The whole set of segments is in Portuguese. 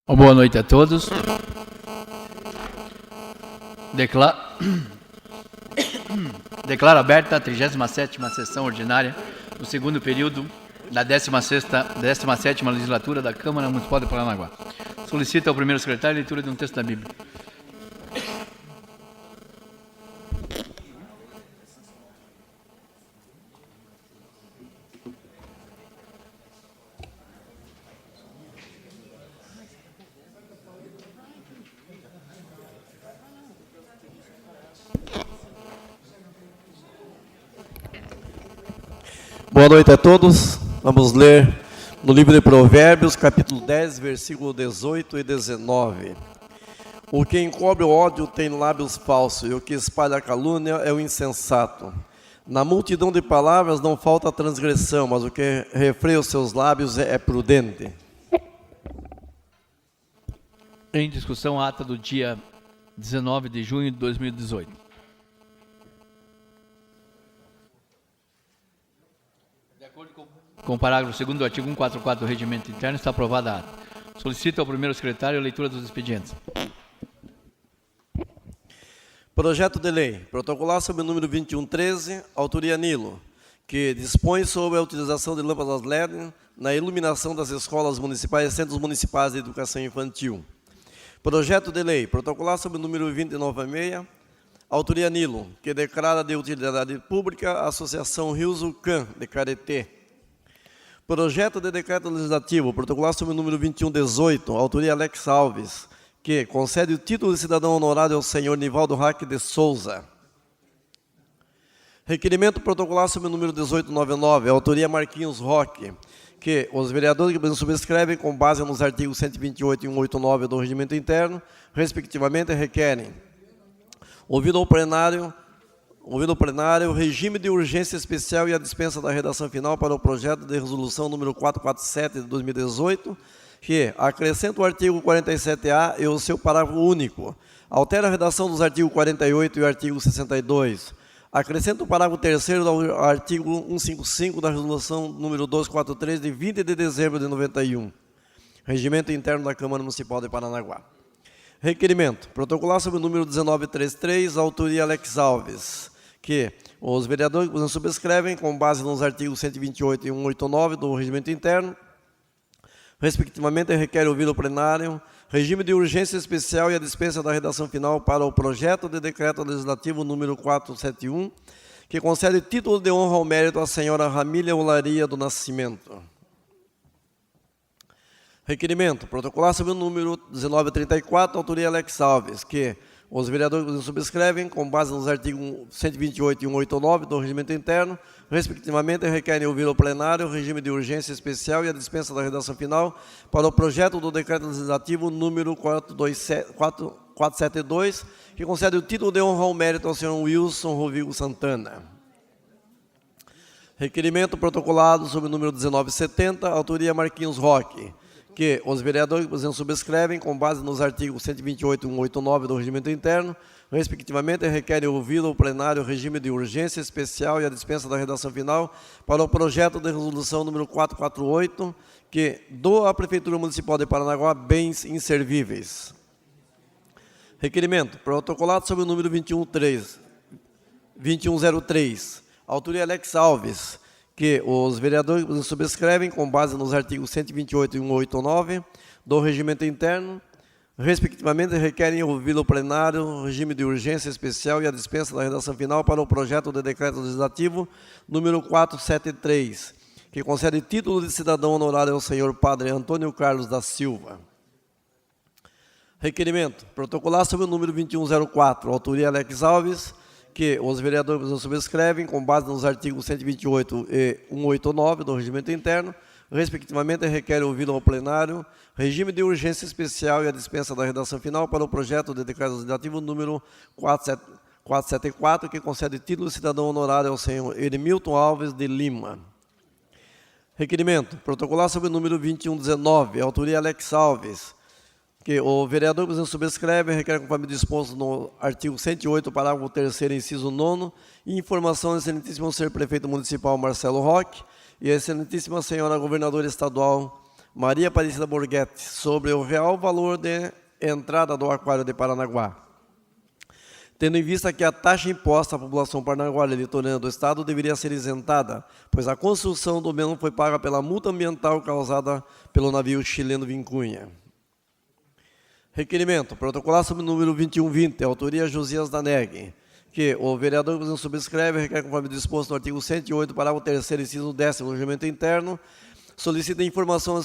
Boa noite a todos. Declaro aberta a 37ª sessão ordinária do segundo período da 17ª legislatura da Câmara Municipal de Paranaguá. Solicito ao primeiro secretário a leitura de um texto da Bíblia. Boa noite a todos. Vamos ler no livro de Provérbios, capítulo 10, versículo 18 e 19. O que encobre o ódio tem lábios falsos, e o que espalha a calúnia é o insensato. Na multidão de palavras não falta transgressão, mas o que refreia os seus lábios é prudente. Em discussão, a ata do dia 19 de junho de 2018. Com o parágrafo 2º do artigo 144 do Regimento Interno, está aprovada a ata. Solicito ao primeiro secretário a leitura dos expedientes. Projeto de lei. Protocolar sob o número 2113, autoria Nilo, que dispõe sobre a utilização de lâmpadas LED na iluminação das escolas municipais e centros municipais de educação infantil. Projeto de lei. Protocolar sob o número 2096, autoria Nilo, que declara de utilidade pública a Associação Rios-Ucan de Caretê. Projeto de decreto legislativo, protocolar sob o número 2118, autoria Alex Alves, que concede o título de cidadão honorário ao senhor Nivaldo Raque de Souza. Requerimento protocolar sob o número 1899, autoria Marquinhos Roque, que os vereadores que subscrevem com base nos artigos 128 e 189 do Regimento Interno, respectivamente, requerem, ouvido o plenário, regime de urgência especial e a dispensa da redação final para o projeto de resolução número 447 de 2018, que acrescenta o artigo 47A e o seu parágrafo único, altera a redação dos artigos 48 e o artigo 62, acrescenta o parágrafo 3º do artigo 155 da resolução número 243 de 20 de dezembro de 91, Regimento Interno da Câmara Municipal de Paranaguá. Requerimento, protocolar sob o número 1933, autoria Alex Alves, que os vereadores que subscrevem com base nos artigos 128 e 189 do Regimento Interno, respectivamente, requer ouvir o plenário, regime de urgência especial e a dispensa da redação final para o projeto de decreto legislativo número 471, que concede título de honra ao mérito à senhora Ramília Olaria do Nascimento. Requerimento, protocolar sob o número 1934, autoria Alex Alves, que os vereadores que subscrevem, com base nos artigos 128 e 189 do Regimento Interno, respectivamente, requerem ouvir o plenário, regime de urgência especial e a dispensa da redação final para o projeto do decreto legislativo número 472, que concede o título de honra ao mérito ao senhor Wilson Rovigo Santana. Requerimento protocolado sob o número 1970, autoria Marquinhos Roque, que os vereadores que subscrevem, com base nos artigos 128 e 189 do Regimento Interno, respectivamente, requerem ouvir o plenário regime de urgência especial e a dispensa da redação final para o projeto de resolução número 448, que doa à Prefeitura Municipal de Paranaguá bens inservíveis. Requerimento, protocolado sob o número 2103, autoria Alex Alves, que os vereadores subscrevem com base nos artigos 128 e 189 do Regimento Interno, respectivamente, requerem ouvir o plenário, regime de urgência especial e a dispensa da redação final para o projeto de decreto legislativo número 473, que concede título de cidadão honorário ao senhor Padre Antônio Carlos da Silva. Requerimento, protocolar sob o número 2104, autoria Alex Alves, que os vereadores subscrevem com base nos artigos 128 e 189 do Regimento Interno, respectivamente, requerem ouvir ao plenário regime de urgência especial e a dispensa da redação final para o projeto de decreto legislativo número 474, que concede título de cidadão honorário ao senhor Erimilton Alves de Lima. Requerimento. Protocolar sobre o número 2119, autoria Alex Alves, que o vereador presidente subscreve e requer, conforme disposto no artigo 108, parágrafo 3º, inciso 9º, informação ao excelentíssimo senhor prefeito municipal Marcelo Roque e a excelentíssima senhora governadora estadual Maria Aparecida Borghetti sobre o real valor de entrada do Aquário de Paranaguá. Tendo em vista que a taxa imposta à população paranaguara e litorânea do estado deveria ser isentada, pois a construção do mesmo foi paga pela multa ambiental causada pelo navio chileno Vincunha. Requerimento. Protocolar sobre o número 2120, autoria Josias Daneg, que o vereador presidente subscreve e requer, conforme disposto no artigo 108, parágrafo 3º, inciso 10º, do regimento interno, solicita informação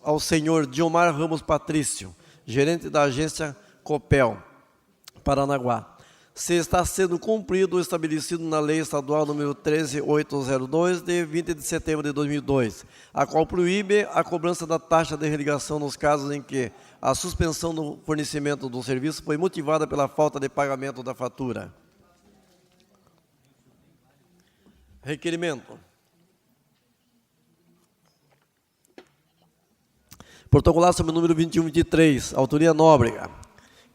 ao senhor Diomar Ramos Patrício, gerente da agência Copel, Paranaguá, se está sendo cumprido o estabelecido na Lei Estadual número 13802, de 20 de setembro de 2002, a qual proíbe a cobrança da taxa de religação nos casos em que a suspensão do fornecimento do serviço foi motivada pela falta de pagamento da fatura. Requerimento. Protocolar sobre o número 2123, autoria Nóbrega,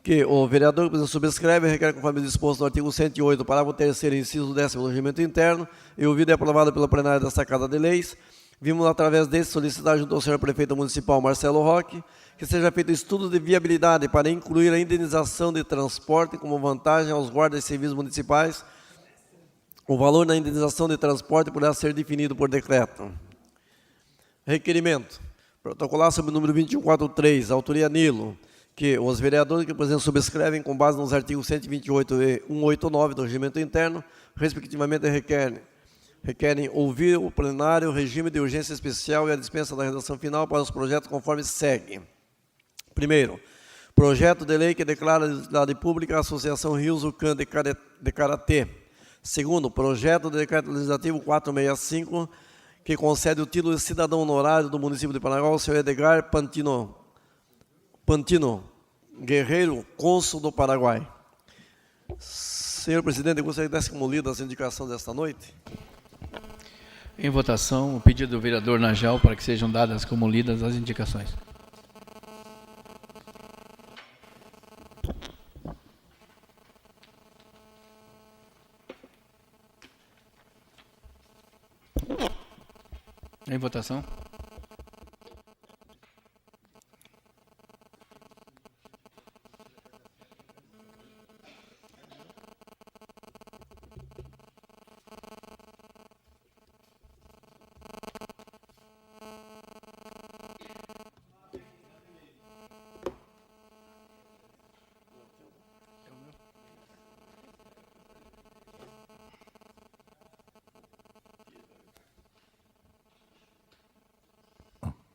que o vereador subscreve e requer, conforme disposto no artigo 108, parágrafo 3º, inciso 10º do regimento interno, e ouvido e aprovado pela plenária desta Casa de Leis, vimos, através desse, solicitar junto ao senhor prefeito municipal Marcelo Roque, que seja feito estudo de viabilidade para incluir a indenização de transporte como vantagem aos guardas civis municipais. O valor da indenização de transporte poderá ser definido por decreto. Requerimento. Protocolar sobre o número 2143, autoria Nilo, que os vereadores que o presidente subscrevem com base nos artigos 128 e 189 do regimento interno, respectivamente requerem ouvir o plenário, o regime de urgência especial e a dispensa da redação final para os projetos conforme segue. Primeiro, projeto de lei que declara de utilidade pública a Associação Rios Ucan de Karatê. Segundo, projeto de decreto legislativo 465, que concede o título de cidadão honorário do município de Paranaguá ao senhor Edgar Pantino Guerreiro, cônsul do Paraguai. Senhor presidente, eu gostaria que desse como lida as indicações desta noite. Em votação, o pedido do vereador Najal para que sejam dadas como lidas as indicações. Em votação.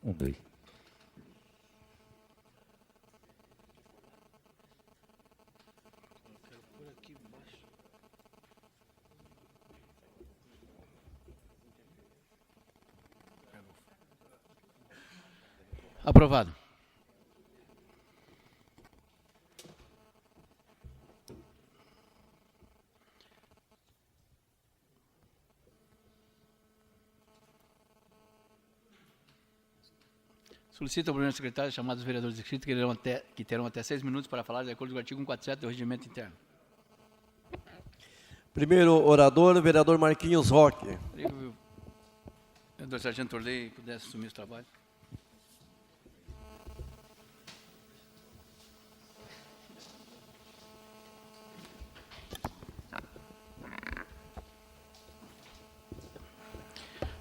Dois. Aprovado. Solicito ao primeiro secretário chamar os vereadores inscritos que terão até 6 minutos para falar de acordo com o artigo 147 do regimento interno. Primeiro orador, vereador Marquinhos Roque. Queria que o vereador Sargento Orley pudesse assumir os trabalhos.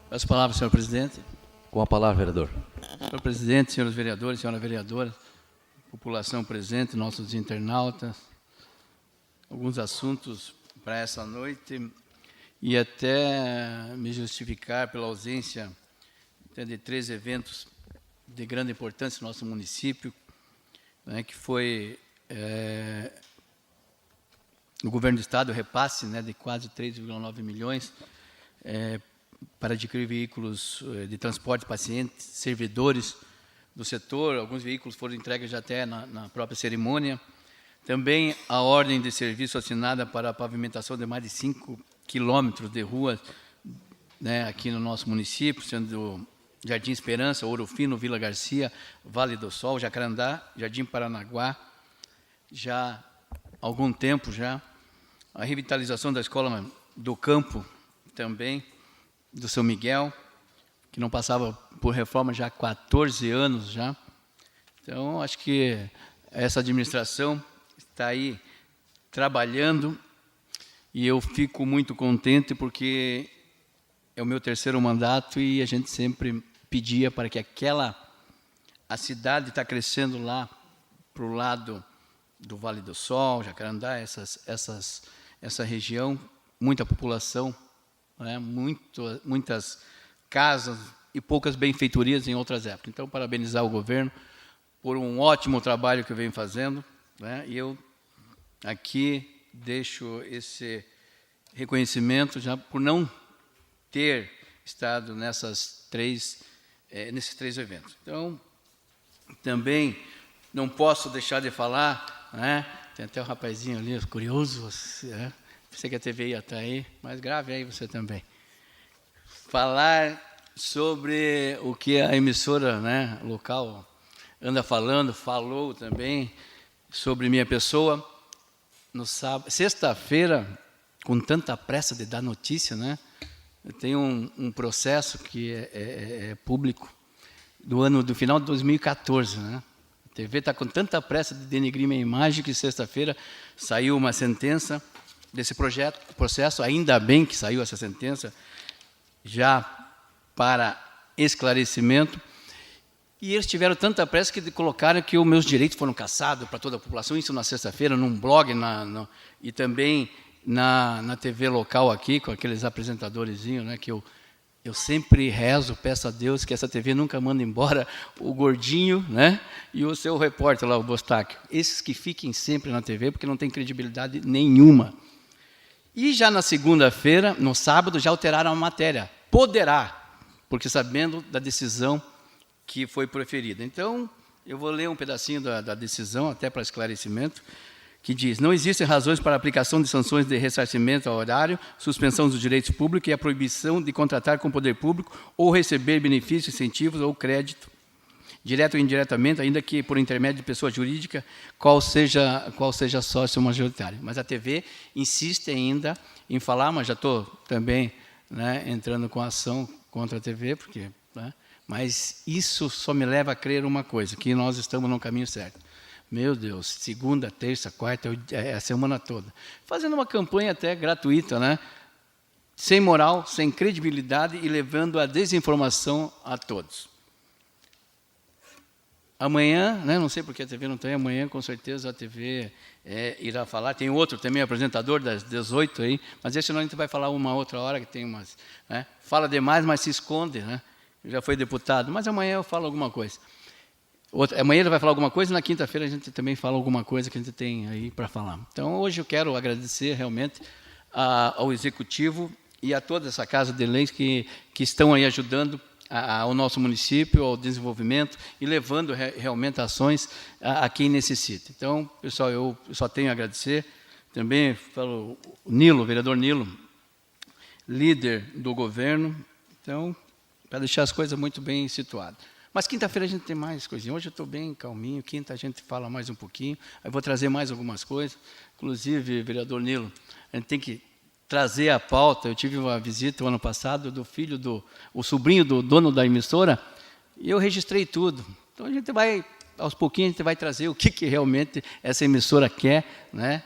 As palavras, senhor presidente. Com a palavra, vereador. Senhor presidente, senhores vereadores, senhora vereadora, população presente, nossos internautas, alguns assuntos para essa noite e até me justificar pela ausência de 3 eventos de grande importância no nosso município, né, que foi o governo do estado, o repasse, né, de quase 3,9 milhões para adquirir veículos de transporte de pacientes, servidores do setor. Alguns veículos foram entregues já até na própria cerimônia. Também a ordem de serviço assinada para a pavimentação de mais de 5 quilômetros de ruas, né, aqui no nosso município, sendo Jardim Esperança, Ouro Fino, Vila Garcia, Vale do Sol, Jacarandá, Jardim Paranaguá, já há algum tempo já. A revitalização da escola do campo também, do São Miguel, que não passava por reforma já há 14 anos já. Então, acho que essa administração está aí trabalhando e eu fico muito contente porque é o meu terceiro mandato e a gente sempre pedia para que a cidade está crescendo lá para o lado do Vale do Sol, Jacarandá, essa região, muita população, né, muitas casas e poucas benfeitorias em outras épocas. Então, parabenizar o governo por um ótimo trabalho que vem fazendo, né, e eu aqui deixo esse reconhecimento já por não ter estado nesses três eventos. Então, também não posso deixar de falar, né, tem até o rapazinho ali, curioso, né, pensei que a TV ia estar aí, mas grave aí você também. Falar sobre o que a emissora, né, local anda falando, falou também sobre minha pessoa. No sábado, sexta-feira, com tanta pressa de dar notícia, né, eu tenho um processo que é público do final de 2014, né? A TV está com tanta pressa de denegrir minha imagem que sexta-feira saiu uma sentença desse processo, ainda bem que saiu essa sentença, já para esclarecimento, e eles tiveram tanta pressa que colocaram que os meus direitos foram cassados para toda a população, isso na sexta-feira, num blog, e também na TV local aqui, com aqueles apresentadorzinhos, né, que eu sempre rezo, peço a Deus que essa TV nunca manda embora o Gordinho, né, e o seu repórter lá, o Bostáquio. Esses que fiquem sempre na TV, porque não tem credibilidade nenhuma. E já na segunda-feira, no sábado, já alteraram a matéria. Poderá, porque sabendo da decisão que foi proferida. Então, eu vou ler um pedacinho da decisão, até para esclarecimento, que diz: não existem razões para a aplicação de sanções de ressarcimento ao horário, suspensão dos direitos públicos e a proibição de contratar com o poder público ou receber benefícios, incentivos ou crédito, direto ou indiretamente, ainda que por intermédio de pessoa jurídica, qual seja sócio majoritário. Mas a TV insiste ainda em falar, mas já estou também, né, entrando com ação contra a TV, porque, né, mas isso só me leva a crer uma coisa, que nós estamos no caminho certo. Meu Deus, segunda, terça, quarta, a semana toda. Fazendo uma campanha até gratuita, né? Sem moral, sem credibilidade e levando a desinformação a todos. Amanhã, né, não sei porque a TV não tem, amanhã com certeza a TV irá falar. Tem outro também, apresentador das 18 aí, mas esse não, a gente vai falar uma outra hora, que tem umas... Né, fala demais, mas se esconde, né? Já foi deputado, mas amanhã eu falo alguma coisa. Amanhã ele vai falar alguma coisa, e na quinta-feira a gente também fala alguma coisa que a gente tem aí para falar. Então, hoje eu quero agradecer realmente ao Executivo e a toda essa Casa de Leis que estão aí ajudando ao nosso município, ao desenvolvimento e levando realmente ações a quem necessita. Então, pessoal, eu só tenho a agradecer. Também falo o Nilo, o vereador Nilo, líder do governo, então, para deixar as coisas muito bem situadas. Mas quinta-feira a gente tem mais coisinhas. Hoje eu estou bem calminho, quinta a gente fala mais um pouquinho, aí vou trazer mais algumas coisas. Inclusive, vereador Nilo, a gente tem que trazer a pauta. Eu tive uma visita o ano passado do filho o sobrinho do dono da emissora, e eu registrei tudo. Então a gente vai, aos pouquinhos, a gente vai trazer o que realmente essa emissora quer, né?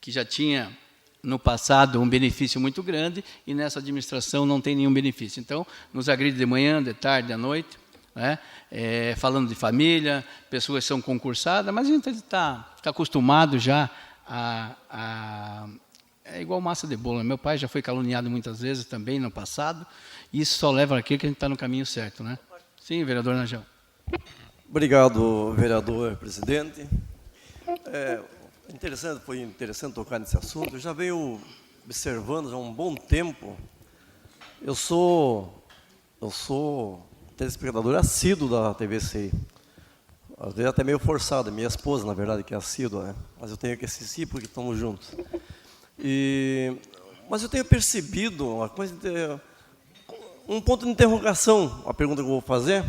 Que já tinha no passado um benefício muito grande e nessa administração não tem nenhum benefício. Então, nos agride de manhã, de tarde, à noite, né? Falando de família, pessoas são concursadas, mas a gente está acostumado já é igual massa de bolo. Meu pai já foi caluniado muitas vezes também no passado, e isso só leva aqui que a gente está no caminho certo, né? Sim, vereador Najão. Obrigado, vereador presidente. Foi interessante tocar nesse assunto. Eu já venho observando já há um bom tempo. Eu sou telespectador assíduo da TVC. às vezes até meio forçado, minha esposa, na verdade, que é assídua, né? Mas eu tenho que assistir porque estamos juntos. Mas eu tenho percebido uma coisa, um ponto de interrogação, a pergunta que eu vou fazer.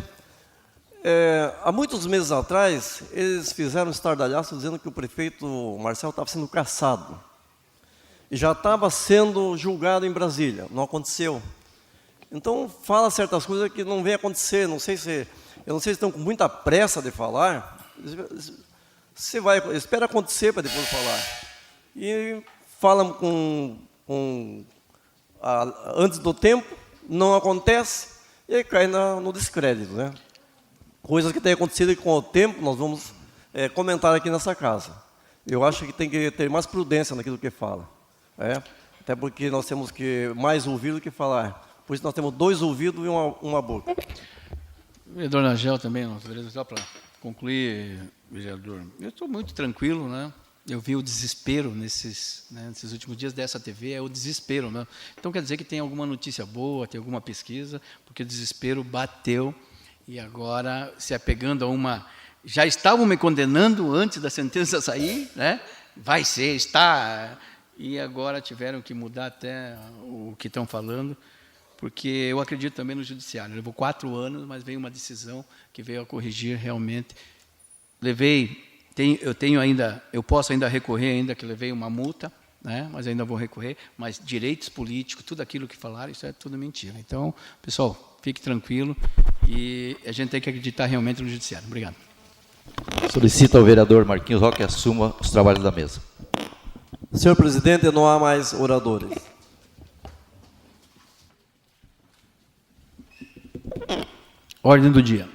Há muitos meses atrás, eles fizeram um estardalhaço dizendo que o prefeito Marcelo estava sendo cassado. E já estava sendo julgado em Brasília, não aconteceu. Então, fala certas coisas que não vem acontecer, eu não sei se estão com muita pressa de falar. Você espera acontecer para depois falar. E falam antes do tempo, não acontece, e aí cai no descrédito, né? Coisas que têm acontecido e com o tempo nós vamos comentar aqui nessa casa. Eu acho que tem que ter mais prudência naquilo que fala. Até porque nós temos que mais ouvir do que falar. Por isso nós temos 2 ouvidos e uma boca. Vereador Nagel também, só para concluir, vereador, eu estou muito tranquilo, né? Eu vi o desespero nesses últimos dias dessa TV, é o desespero, né? Então quer dizer que tem alguma notícia boa, tem alguma pesquisa, porque o desespero bateu e agora se apegando a uma... Já estavam me condenando antes da sentença sair, né? Vai ser, está... E agora tiveram que mudar até o que estão falando, porque eu acredito também no judiciário. Levou 4 anos, mas veio uma decisão que veio a corrigir realmente. Eu posso ainda recorrer, ainda que levei uma multa, né? Mas ainda vou recorrer, mas direitos políticos, tudo aquilo que falaram, isso é tudo mentira. Então, pessoal, fique tranquilo e a gente tem que acreditar realmente no judiciário. Obrigado. Solicito ao vereador Marquinhos Roque que assuma os trabalhos da mesa. Senhor presidente, não há mais oradores. Ordem do dia.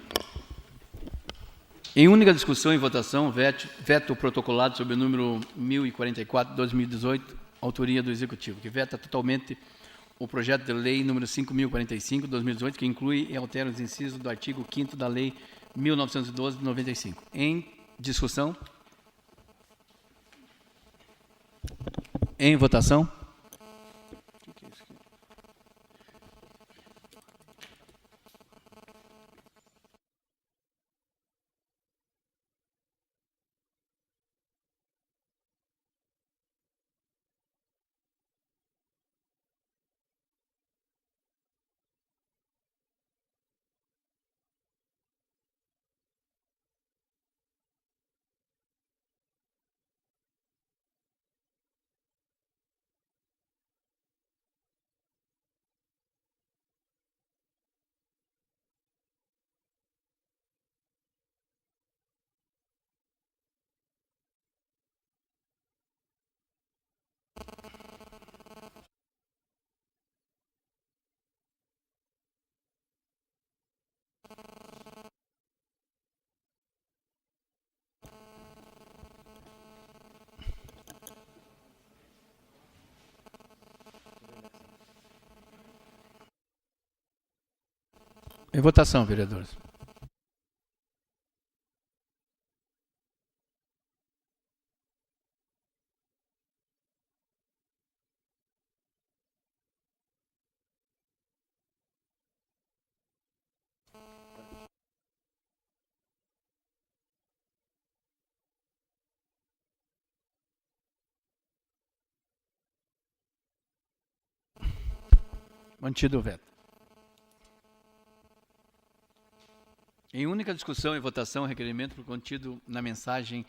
Em única discussão e votação, veto protocolado sob o número 1044 de 2018, autoria do Executivo, que veta totalmente o projeto de lei número 5.045 de 2018, que inclui e altera os incisos do artigo 5º da lei 1912 de 95. Em discussão? Em votação? Em votação, vereadores. Mantido o veto. Em única discussão e votação, requerimento por contido na mensagem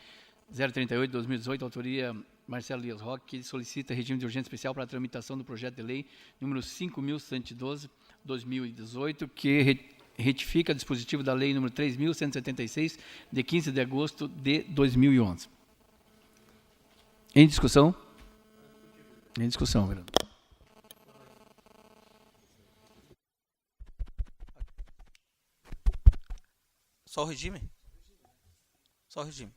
038/2018, autoria Marcelo Elias Roque, que solicita regime de urgência especial para a tramitação do projeto de lei número 5.112/2018, que retifica dispositivo da lei número 3.176, de 15 de agosto de 2011. Em discussão? Em discussão, vereador. Só o regime? Só o regime.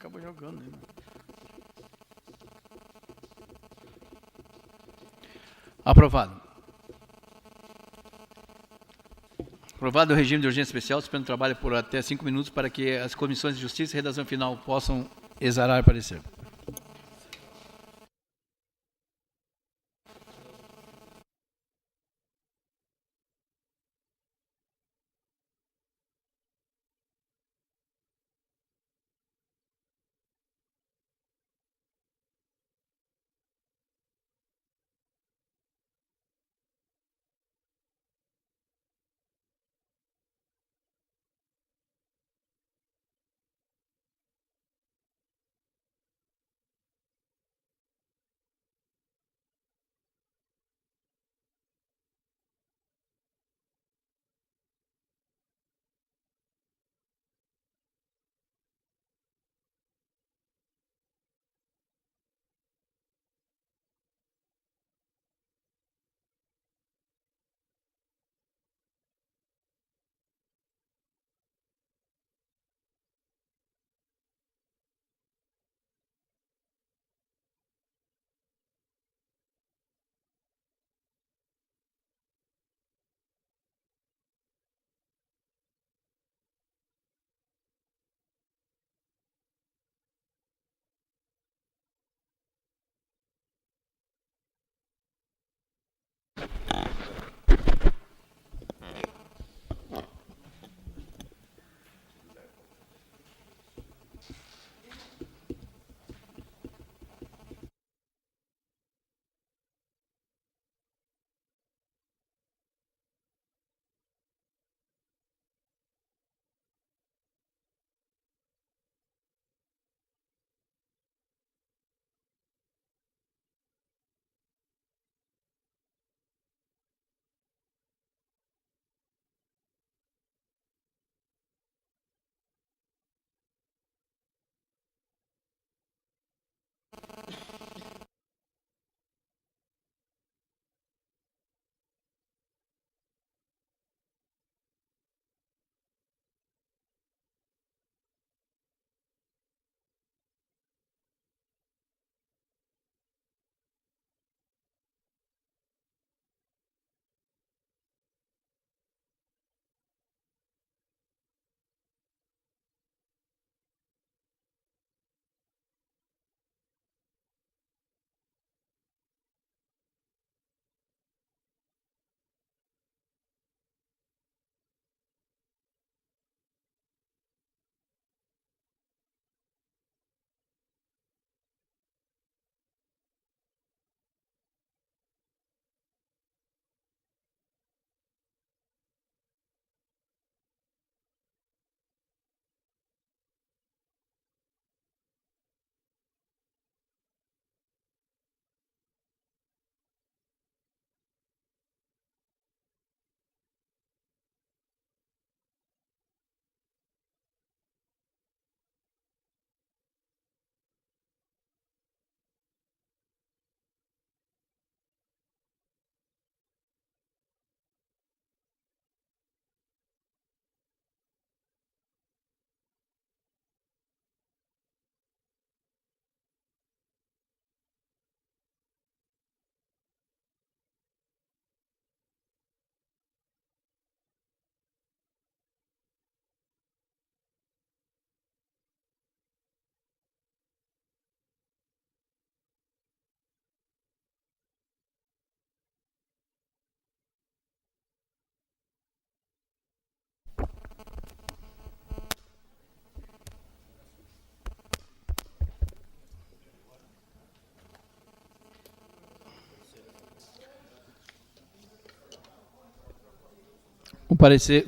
acaba jogando, né? Aprovado. Aprovado o regime de urgência especial, suspendo o trabalho por até 5 minutos para que as comissões de Justiça e Redação Final possam exarar parecer.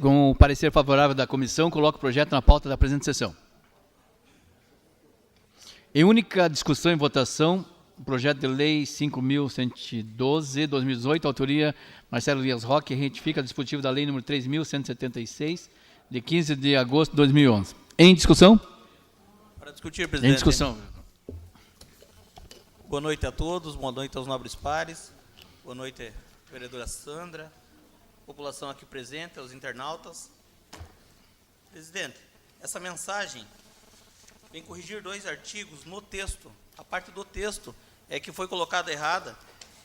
Com o parecer favorável da comissão, coloco o projeto na pauta da presente sessão. Em única discussão e votação, o projeto de lei 5.112/2018, autoria Marcelo Elias Roque, retifica o dispositivo da lei número 3.176, de 15 de agosto de 2011. Em discussão? Para discutir, presidente. Em discussão. Boa noite a todos, boa noite aos nobres pares, boa noite, vereadora Sandra, população aqui presente, aos internautas. Presidente, essa mensagem vem corrigir 2 artigos no texto. A parte do texto é que foi colocada errada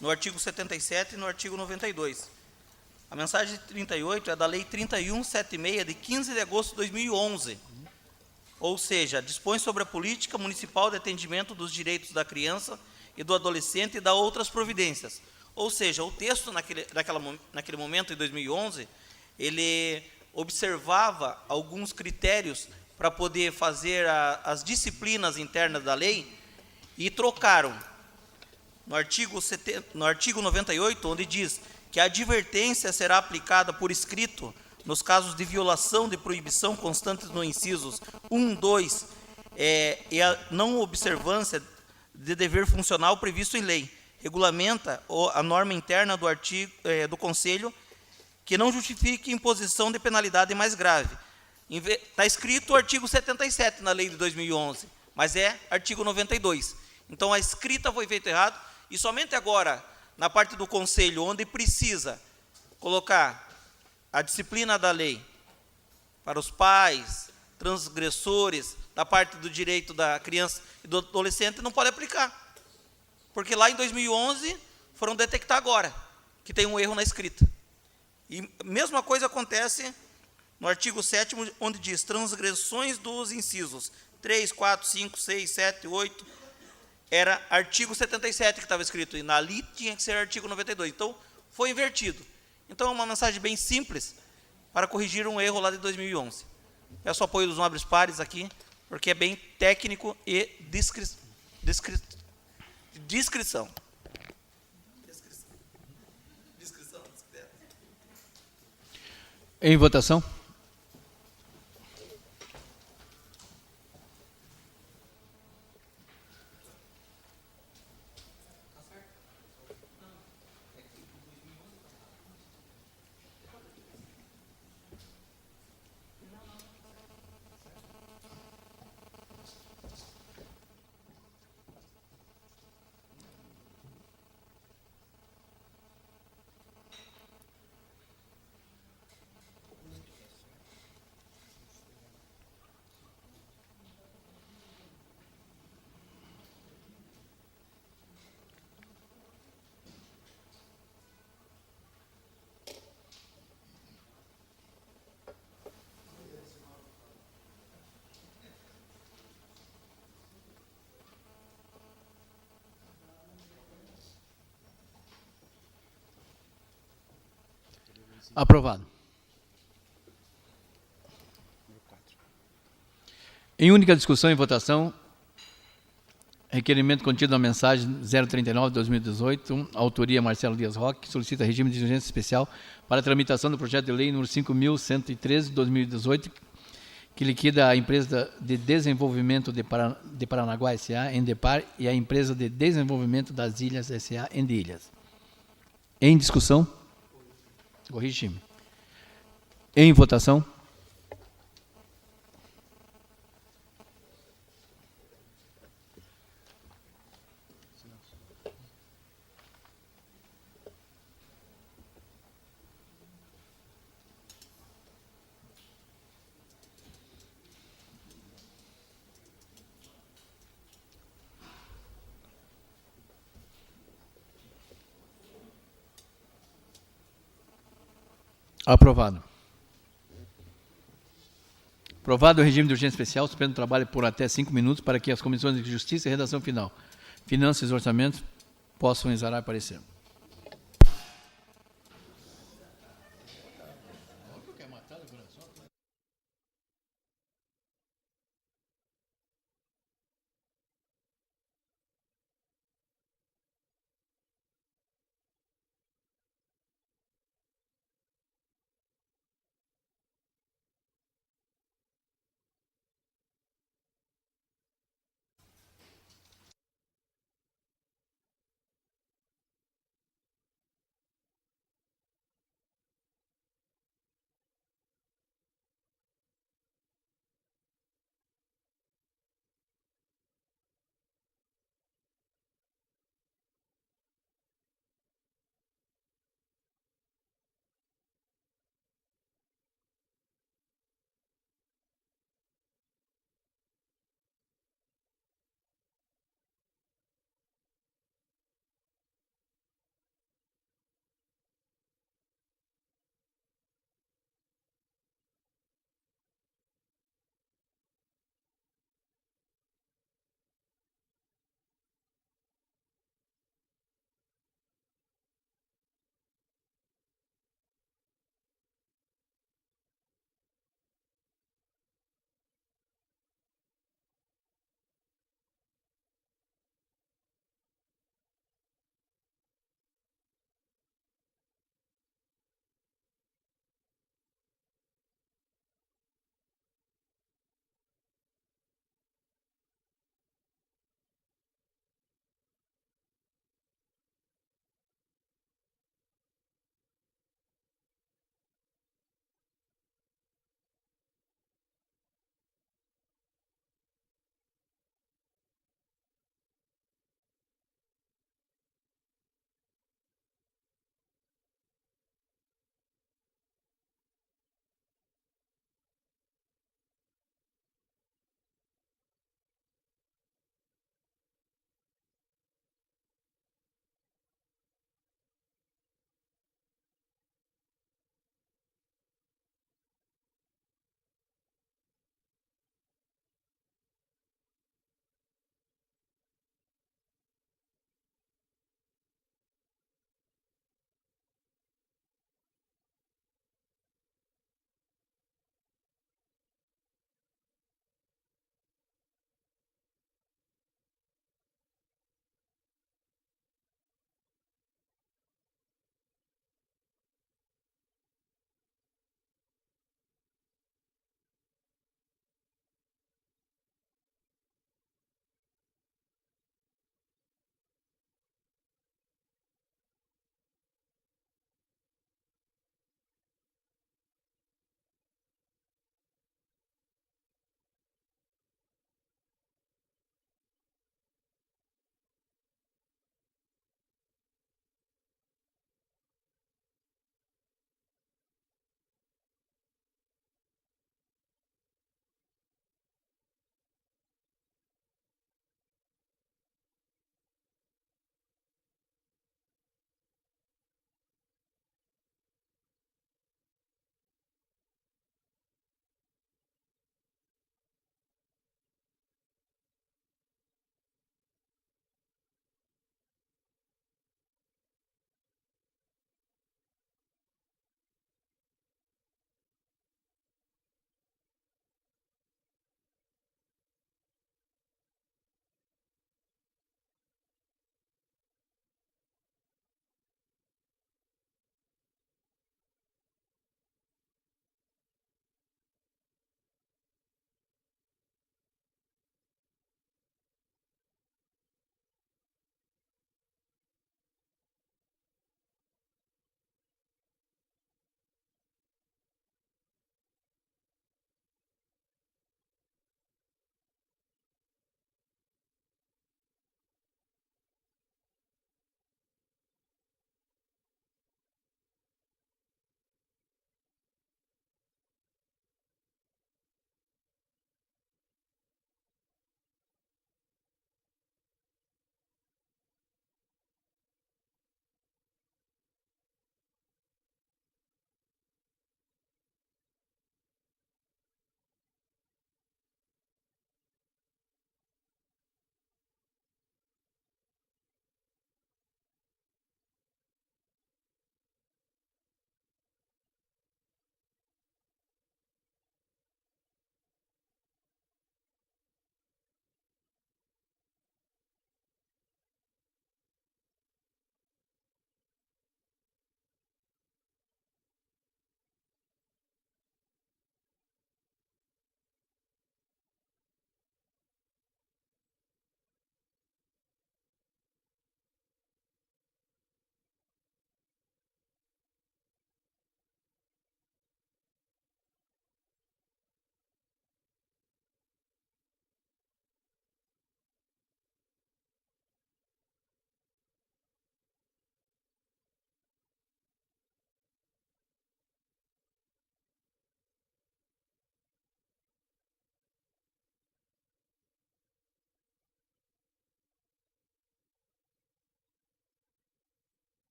no artigo 77 e no artigo 92. A mensagem 38 é da Lei 3176, de 15 de agosto de 2011. Ou seja, dispõe sobre a política municipal de atendimento dos direitos da criança e do adolescente e dá outras providências. Ou seja, o texto naquele momento, em 2011, ele observava alguns critérios para poder fazer as disciplinas internas da lei e trocaram no artigo 98, onde diz que a advertência será aplicada por escrito nos casos de violação de proibição constantes no incisos 1, 2 e a não observância de dever funcional previsto em lei. Regulamenta a norma interna do artigo do Conselho que não justifique imposição de penalidade mais grave. Está escrito o artigo 77 na lei de 2011, mas é artigo 92. Então, a escrita foi feita errado, e somente agora, na parte do Conselho, onde precisa colocar a disciplina da lei para os pais, transgressores, da parte do direito da criança e do adolescente, não pode aplicar. Porque lá em 2011, foram detectar agora que tem um erro na escrita. E a mesma coisa acontece no artigo 7º, onde diz transgressões dos incisos 3, 4, 5, 6, 7, 8, era artigo 77 que estava escrito, e ali tinha que ser artigo 92. Então, foi invertido. Então, é uma mensagem bem simples para corrigir um erro lá de 2011. Peço o apoio dos nobres pares aqui, porque é bem técnico e descrição. Em votação. Aprovado. Em única discussão e votação, requerimento contido na mensagem 039 de 2018, autoria Marcelo Dias Roque, solicita regime de urgência especial para a tramitação do projeto de lei número 5.113 de 2018, que liquida a Empresa de Desenvolvimento de Paranaguá S.A., Endepar, e a Empresa de Desenvolvimento das Ilhas S.A., Endilhas. Em discussão. Corrigime. Em votação. Aprovado. Aprovado o regime de urgência especial, suspendo o trabalho por até 5 minutos para que as comissões de Justiça e Redação Final, Finanças e Orçamentos possam exarar parecer.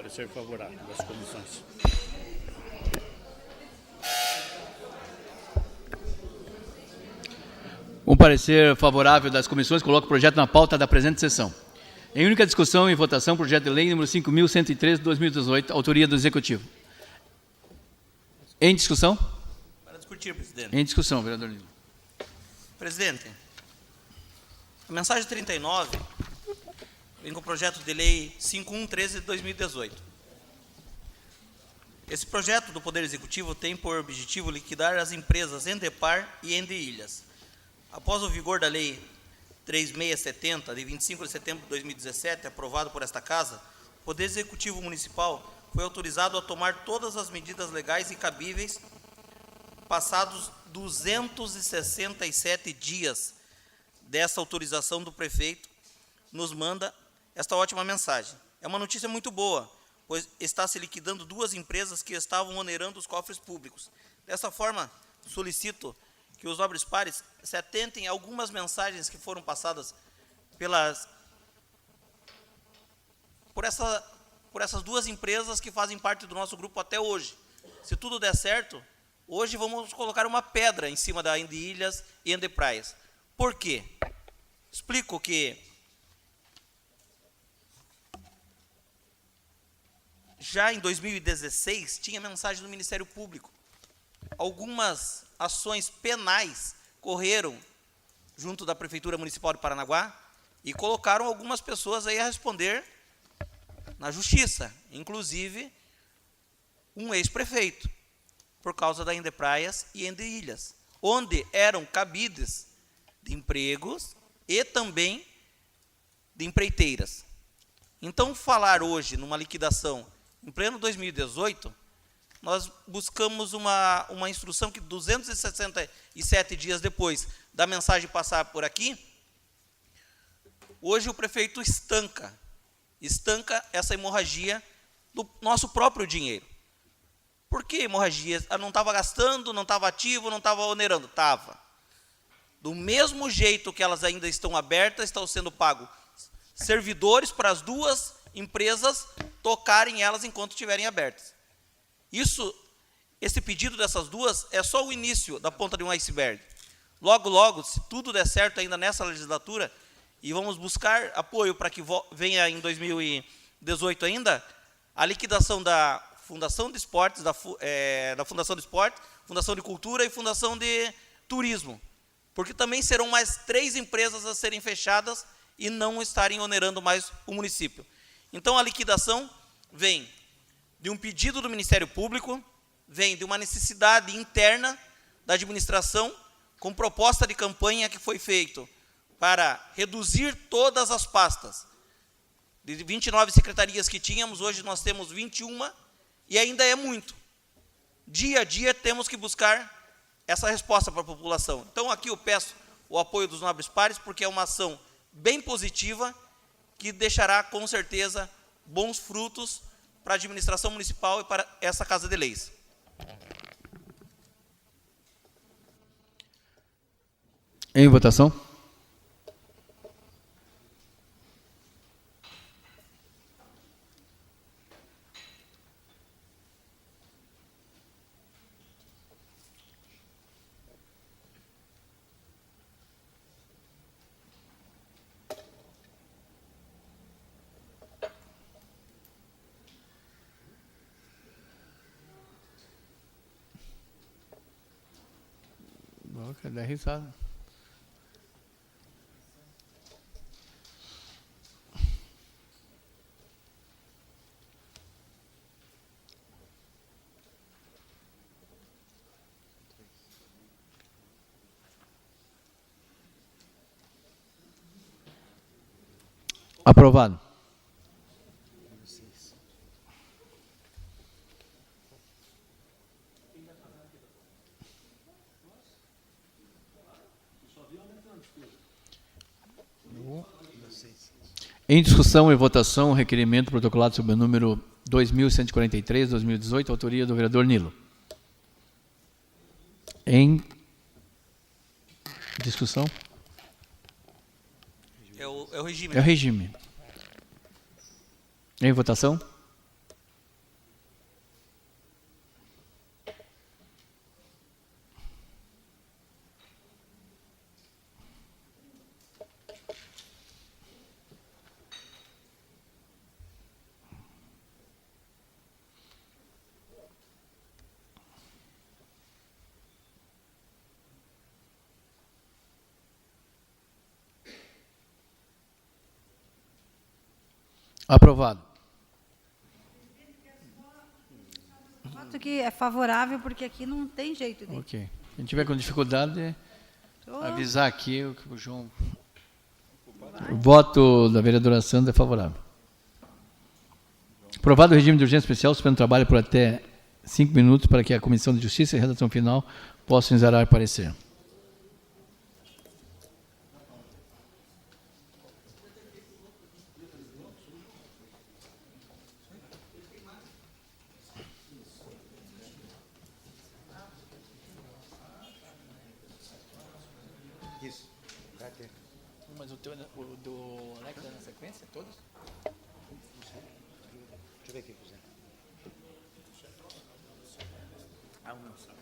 Parecer favorável das comissões. Com parecer favorável das comissões, coloco o projeto na pauta da presente sessão. Em única discussão e votação, projeto de lei número 5.113 de 2018, autoria do Executivo. Em discussão? Para discutir, presidente. Em discussão, vereador Nilo. Presidente, a mensagem 39 vem com o projeto de lei 5113 de 2018. Esse projeto do Poder Executivo tem por objetivo liquidar as empresas Endepar e Endeilhas. Após o vigor da Lei 3670, de 25 de setembro de 2017, aprovado por esta Casa, o Poder Executivo Municipal foi autorizado a tomar todas as medidas legais e cabíveis passados 267 dias dessa autorização do prefeito, nos manda esta ótima mensagem. É uma notícia muito boa, pois está se liquidando duas empresas que estavam onerando os cofres públicos. Dessa forma, solicito que os nobres pares se atentem a algumas mensagens que foram passadas por essas duas empresas que fazem parte do nosso grupo até hoje. Se tudo der certo, hoje vamos colocar uma pedra em cima da Endeilhas e Endepraias. Por quê? Explico que já em 2016 tinha mensagem do Ministério Público. Algumas ações penais correram junto da Prefeitura Municipal de Paranaguá e colocaram algumas pessoas aí a responder na Justiça, inclusive um ex-prefeito, por causa da Endepraias e Endeilhas, onde eram cabides de empregos e também de empreiteiras. Então, falar hoje numa liquidação em pleno 2018, nós buscamos uma instrução que 267 dias depois da mensagem passar por aqui, hoje o prefeito estanca essa hemorragia do nosso próprio dinheiro. Por que hemorragia? Não estava gastando, não estava ativo, não estava onerando? Estava. Do mesmo jeito que elas ainda estão abertas, estão sendo pagos servidores para as duas empresas tocarem elas enquanto estiverem abertas. Esse pedido dessas duas é só o início da ponta de um iceberg. Logo, logo, se tudo der certo ainda nessa legislatura, e vamos buscar apoio para que venha em 2018 ainda, a liquidação da Fundação de Esportes, da Fundação de Esporte, Fundação de Cultura e Fundação de Turismo. Porque também serão mais 3 empresas a serem fechadas e não estarem onerando mais o município. Então, a liquidação vem de um pedido do Ministério Público, vem de uma necessidade interna da administração, com proposta de campanha que foi feito para reduzir todas as pastas. De 29 secretarias que tínhamos, hoje nós temos 21, e ainda é muito. Dia a dia temos que buscar essa resposta para a população. Então, aqui eu peço o apoio dos nobres pares, porque é uma ação bem positiva, que deixará, com certeza, bons frutos para a administração municipal e para essa Casa de Leis. Em votação? Boca, dá risada. Aprovado. Em discussão e votação, o requerimento protocolado sob o número 2143/2018, autoria do vereador Nilo. Em discussão? É o regime. É o regime. Em votação? Aprovado. Voto que é favorável, porque aqui não tem jeito de... Ok. Quem tiver com dificuldade, avisar aqui o João. O voto da vereadora Sandra é favorável. Aprovado o regime de urgência especial, suspendo o trabalho por até 5 minutos para que a Comissão de Justiça e Redação Final possam exarar parecer. Mas o do Alex é na sequência, todos? Deixa eu ver aqui, José. Ah, um não sabe.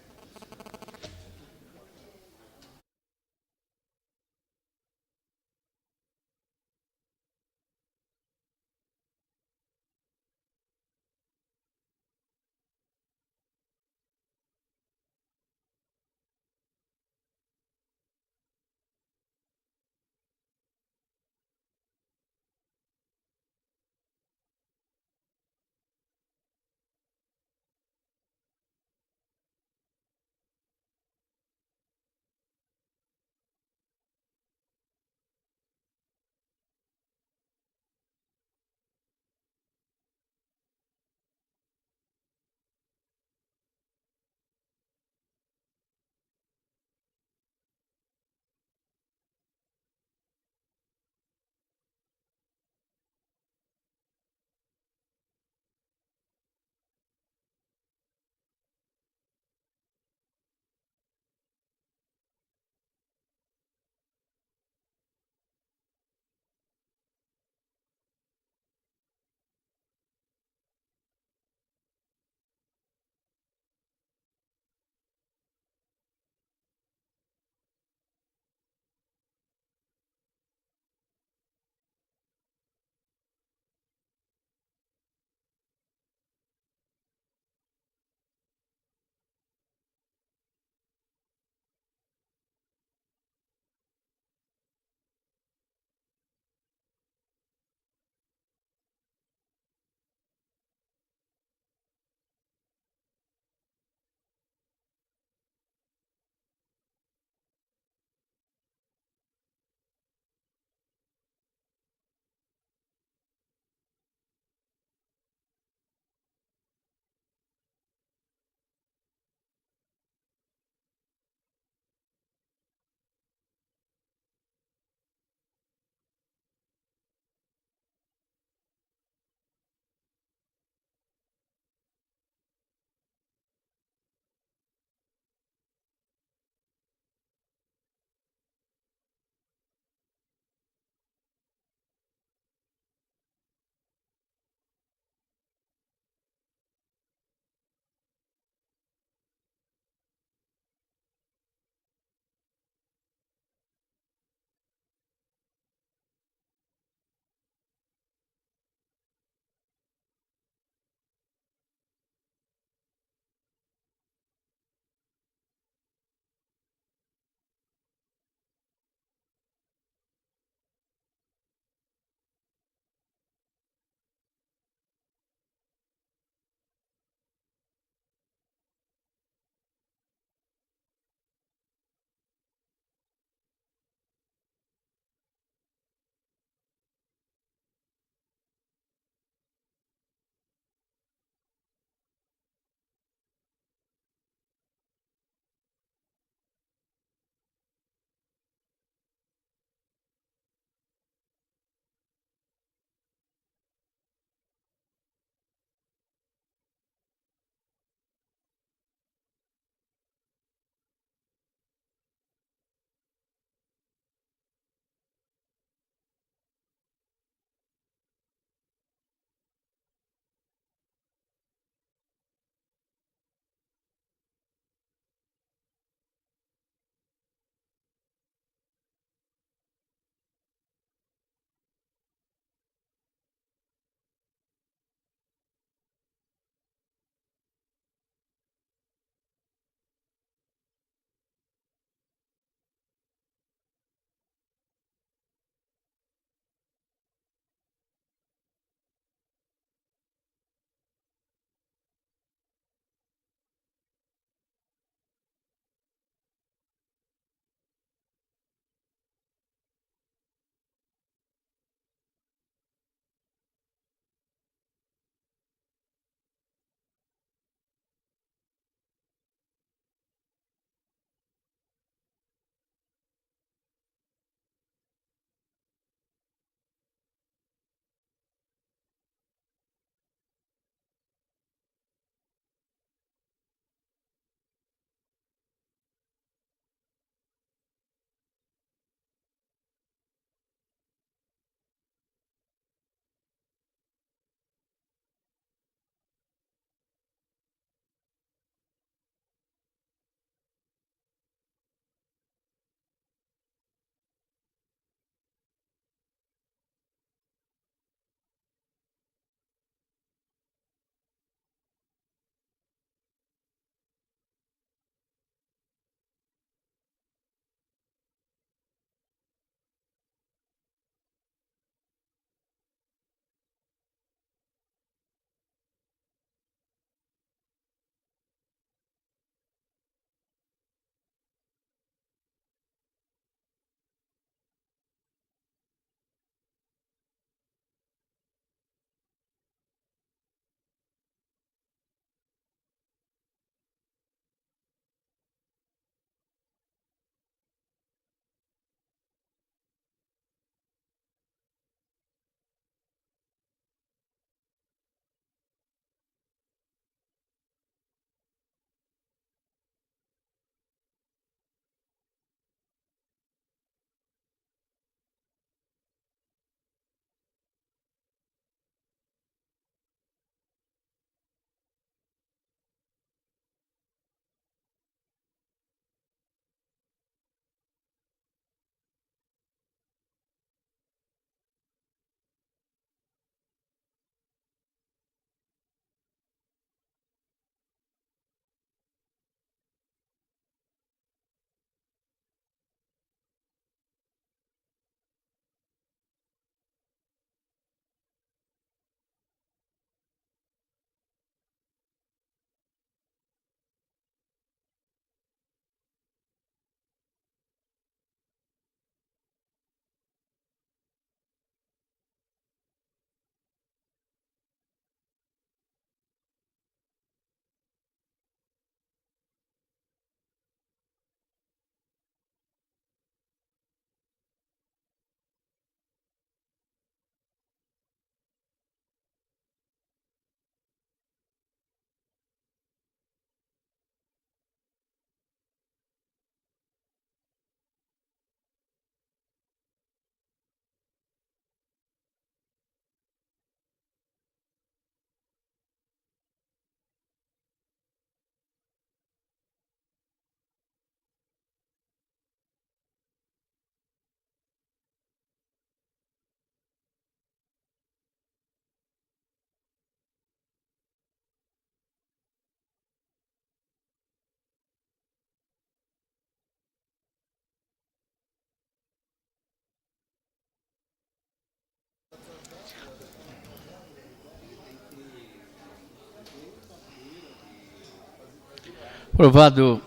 Aprovado,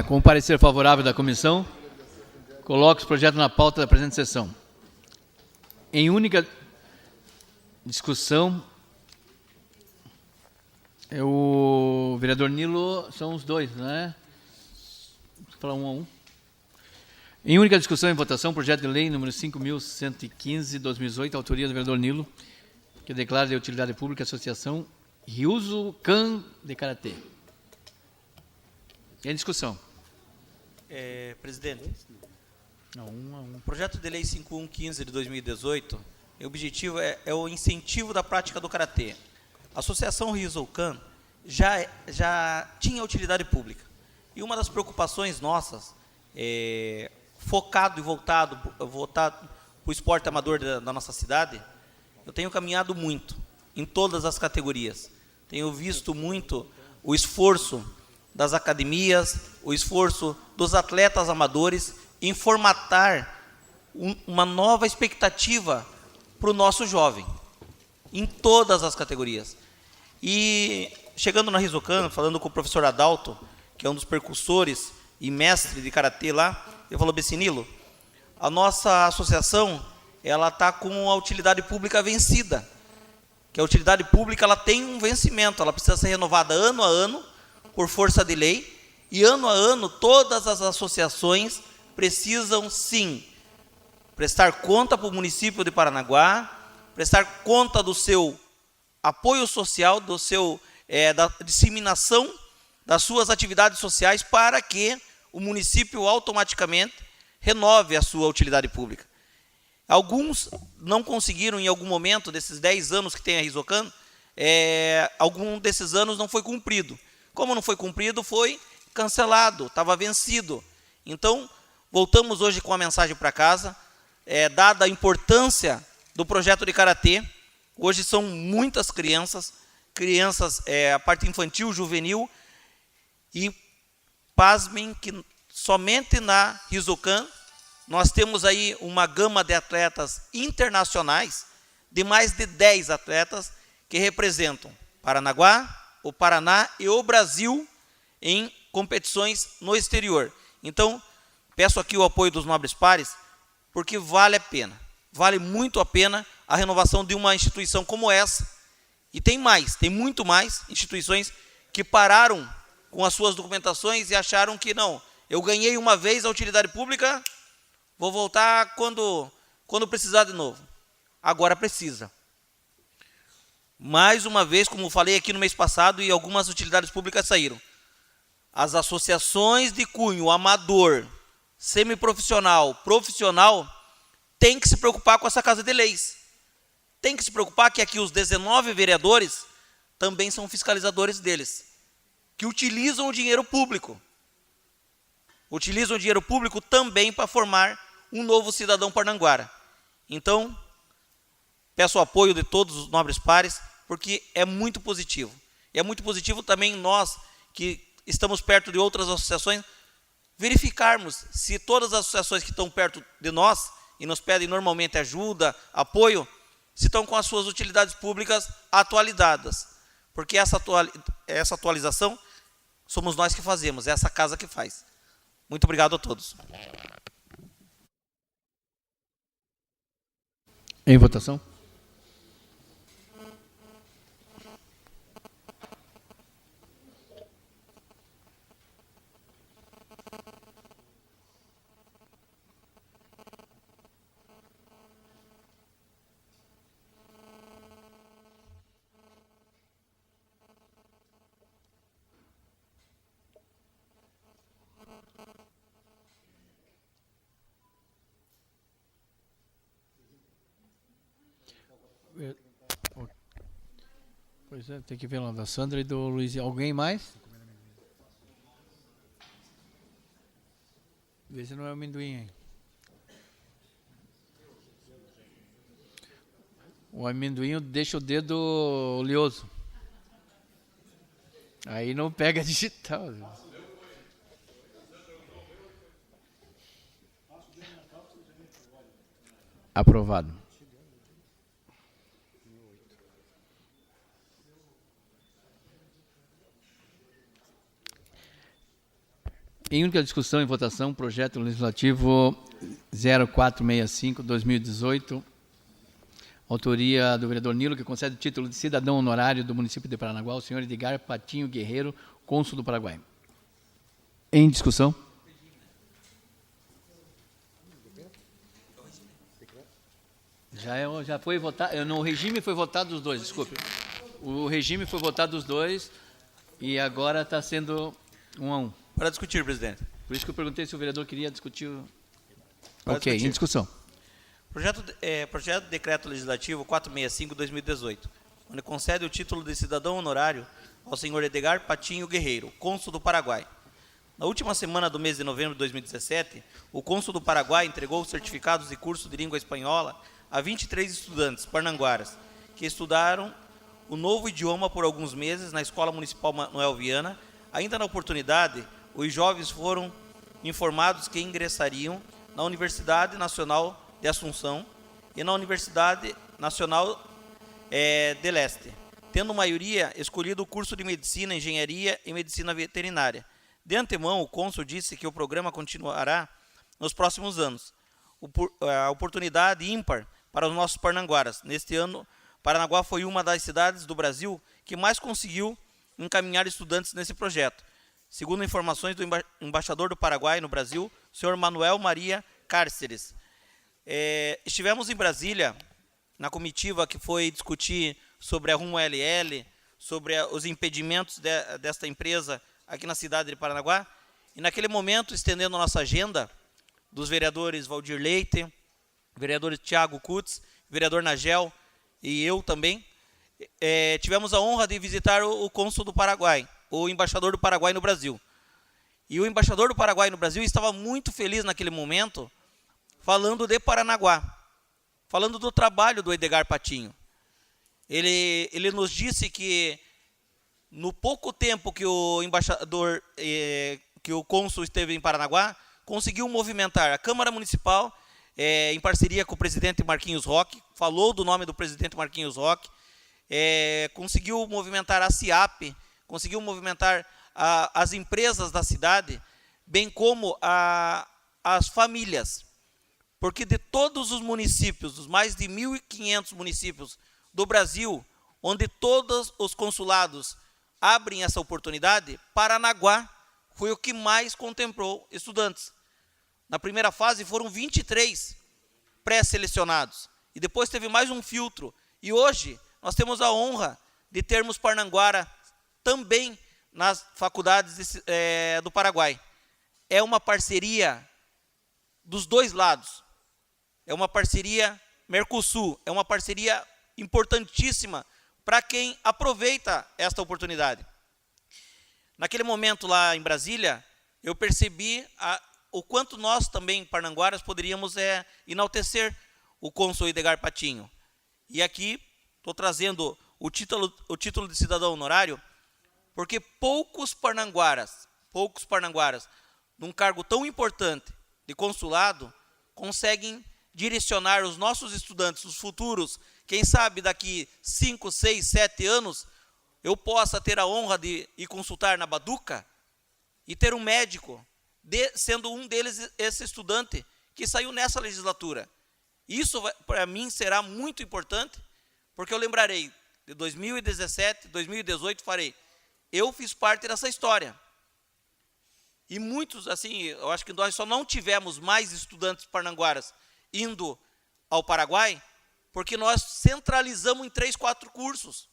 com o parecer favorável da comissão, coloco os projetos na pauta da presente sessão. Em única discussão, o vereador Nilo, são os dois, né? Vou falar um a um. Em única discussão e votação, projeto de lei número 5.115/2018, autoria do vereador Nilo, que declara de utilidade pública a associação Ryuzukan de Karatê. Em discussão. Presidente, Não, um a um. o projeto de lei 5115 de 2018, o objetivo é o incentivo da prática do karatê. A associação Ryuzukan já tinha utilidade pública. E uma das preocupações nossas, focado e voltado para o esporte amador da nossa cidade, eu tenho caminhado muito em todas as categorias. Tenho visto muito o esforço das academias, o esforço dos atletas amadores em formatar uma nova expectativa para o nosso jovem, em todas as categorias. E chegando na Ryuzukan, falando com o professor Adalto, que é um dos percussores e mestre de karatê lá, ele falou: Bessinilo, a nossa associação ela está com a utilidade pública vencida, que a utilidade pública ela tem um vencimento, ela precisa ser renovada ano a ano, por força de lei, e ano a ano todas as associações precisam sim prestar conta para o município de Paranaguá, prestar conta do seu apoio social, da disseminação das suas atividades sociais, para que o município automaticamente renove a sua utilidade pública. Alguns não conseguiram, em algum momento desses 10 anos que tem a Ryuzukan, algum desses anos não foi cumprido. Como não foi cumprido, foi cancelado, estava vencido. Então, voltamos hoje com a mensagem para casa, dada a importância do projeto de karatê. Hoje são muitas crianças, a parte infantil, juvenil, e pasmem que somente na Ryuzukan nós temos aí uma gama de atletas internacionais, de mais de 10 atletas que representam Paranaguá, o Paraná e o Brasil em competições no exterior. Então, peço aqui o apoio dos nobres pares, porque vale a pena, vale muito a pena a renovação de uma instituição como essa. E tem muito mais instituições que pararam com as suas documentações e acharam que não, eu ganhei uma vez a utilidade pública, vou voltar quando precisar de novo. Agora precisa. Mais uma vez, como falei aqui no mês passado, e algumas utilidades públicas saíram. As associações de cunho amador, semiprofissional, profissional, têm que se preocupar com essa Casa de Leis. Tem que se preocupar que aqui os 19 vereadores também são fiscalizadores deles, que utilizam o dinheiro público. Utilizam o dinheiro público também para formar um novo cidadão parnanguara. Então, peço o apoio de todos os nobres pares, porque é muito positivo. E é muito positivo também nós, que estamos perto de outras associações, verificarmos se todas as associações que estão perto de nós, e nos pedem normalmente ajuda, apoio, se estão com as suas utilidades públicas atualizadas. Porque essa atualização somos nós que fazemos, é essa casa que faz. Muito obrigado a todos. Em votação. Pois é, tem que ver lá da Sandra e do Luiz. Alguém mais? Vê se não é o amendoim aí. O amendoim deixa o dedo oleoso. Aí não pega digital. Aprovado. Em única discussão e votação, projeto legislativo 0465/2018, autoria do vereador Nilo, que concede o título de cidadão honorário do município de Paranaguá ao senhor Edgar Patinho Guerreiro, cônsul do Paraguai. Em discussão. Já foi votado, no regime foi votado os dois, desculpe. O regime foi votado os dois e agora está sendo 1-1. Para discutir, presidente. Por isso que eu perguntei se o vereador queria discutir. Para Ok, discutir. em discussão. Projeto de Decreto Legislativo 465/2018, onde concede o título de cidadão honorário ao senhor Edgar Patinho Guerreiro, cônsul do Paraguai. Na última semana do mês de novembro de 2017, o cônsul do Paraguai entregou os certificados de curso de língua espanhola a 23 estudantes parnanguaras, que estudaram o novo idioma por alguns meses na Escola Municipal Manuel Viana. Ainda na oportunidade, os jovens foram informados que ingressariam na Universidade Nacional de Assunção e na Universidade Nacional de Leste, tendo maioria escolhido o curso de Medicina, Engenharia e Medicina Veterinária. De antemão, o cônsul disse que o programa continuará nos próximos anos. A oportunidade ímpar para os nossos parnanguaras. Neste ano, Paranaguá foi uma das cidades do Brasil que mais conseguiu encaminhar estudantes nesse projeto, segundo informações do embaixador do Paraguai no Brasil, senhor Manuel Maria Cárceres. Estivemos em Brasília, na comitiva que foi discutir sobre a Rumo LL, sobre os impedimentos desta empresa aqui na cidade de Paranaguá, e naquele momento, estendendo a nossa agenda, dos vereadores Valdir Leite, vereador Tiago Kutz, vereador Nagel e eu também, tivemos a honra de visitar o cônsul do Paraguai, o embaixador do Paraguai no Brasil. E o embaixador do Paraguai no Brasil estava muito feliz naquele momento, falando de Paranaguá, falando do trabalho do Edgar Patinho. Ele nos disse que no pouco tempo que o embaixador, que o cônsul esteve em Paranaguá, conseguiu movimentar a Câmara Municipal, em parceria com o presidente Marquinhos Roque, falou do nome do presidente Marquinhos Roque, conseguiu movimentar a CIAP, conseguiu movimentar as empresas da cidade, bem como as famílias. Porque de todos os municípios, dos mais de 1.500 municípios do Brasil, onde todos os consulados abrem essa oportunidade, Paranaguá foi o que mais contemplou estudantes. Na primeira fase foram 23 pré-selecionados. E depois teve mais um filtro. E hoje nós temos a honra de termos Parnanguara também nas faculdades do Paraguai. É uma parceria dos dois lados. É uma parceria Mercosul. É uma parceria importantíssima para quem aproveita esta oportunidade. Naquele momento lá em Brasília, eu percebi o quanto nós também, parnanguaras, poderíamos enaltecer o cônsul Edgar Patinho. E aqui estou trazendo o título de cidadão honorário, porque poucos parnanguaras, num cargo tão importante de consulado, conseguem direcionar os nossos estudantes, os futuros, quem sabe daqui 5, 6, 7 anos, eu possa ter a honra de ir consultar na Baduca e ter um médico, sendo um deles esse estudante que saiu nessa legislatura. Isso, para mim, será muito importante, porque eu lembrarei, de 2017, 2018, eu fiz parte dessa história. E muitos, assim, eu acho que nós só não tivemos mais estudantes parnanguaras indo ao Paraguai, porque nós centralizamos em 3, 4 cursos.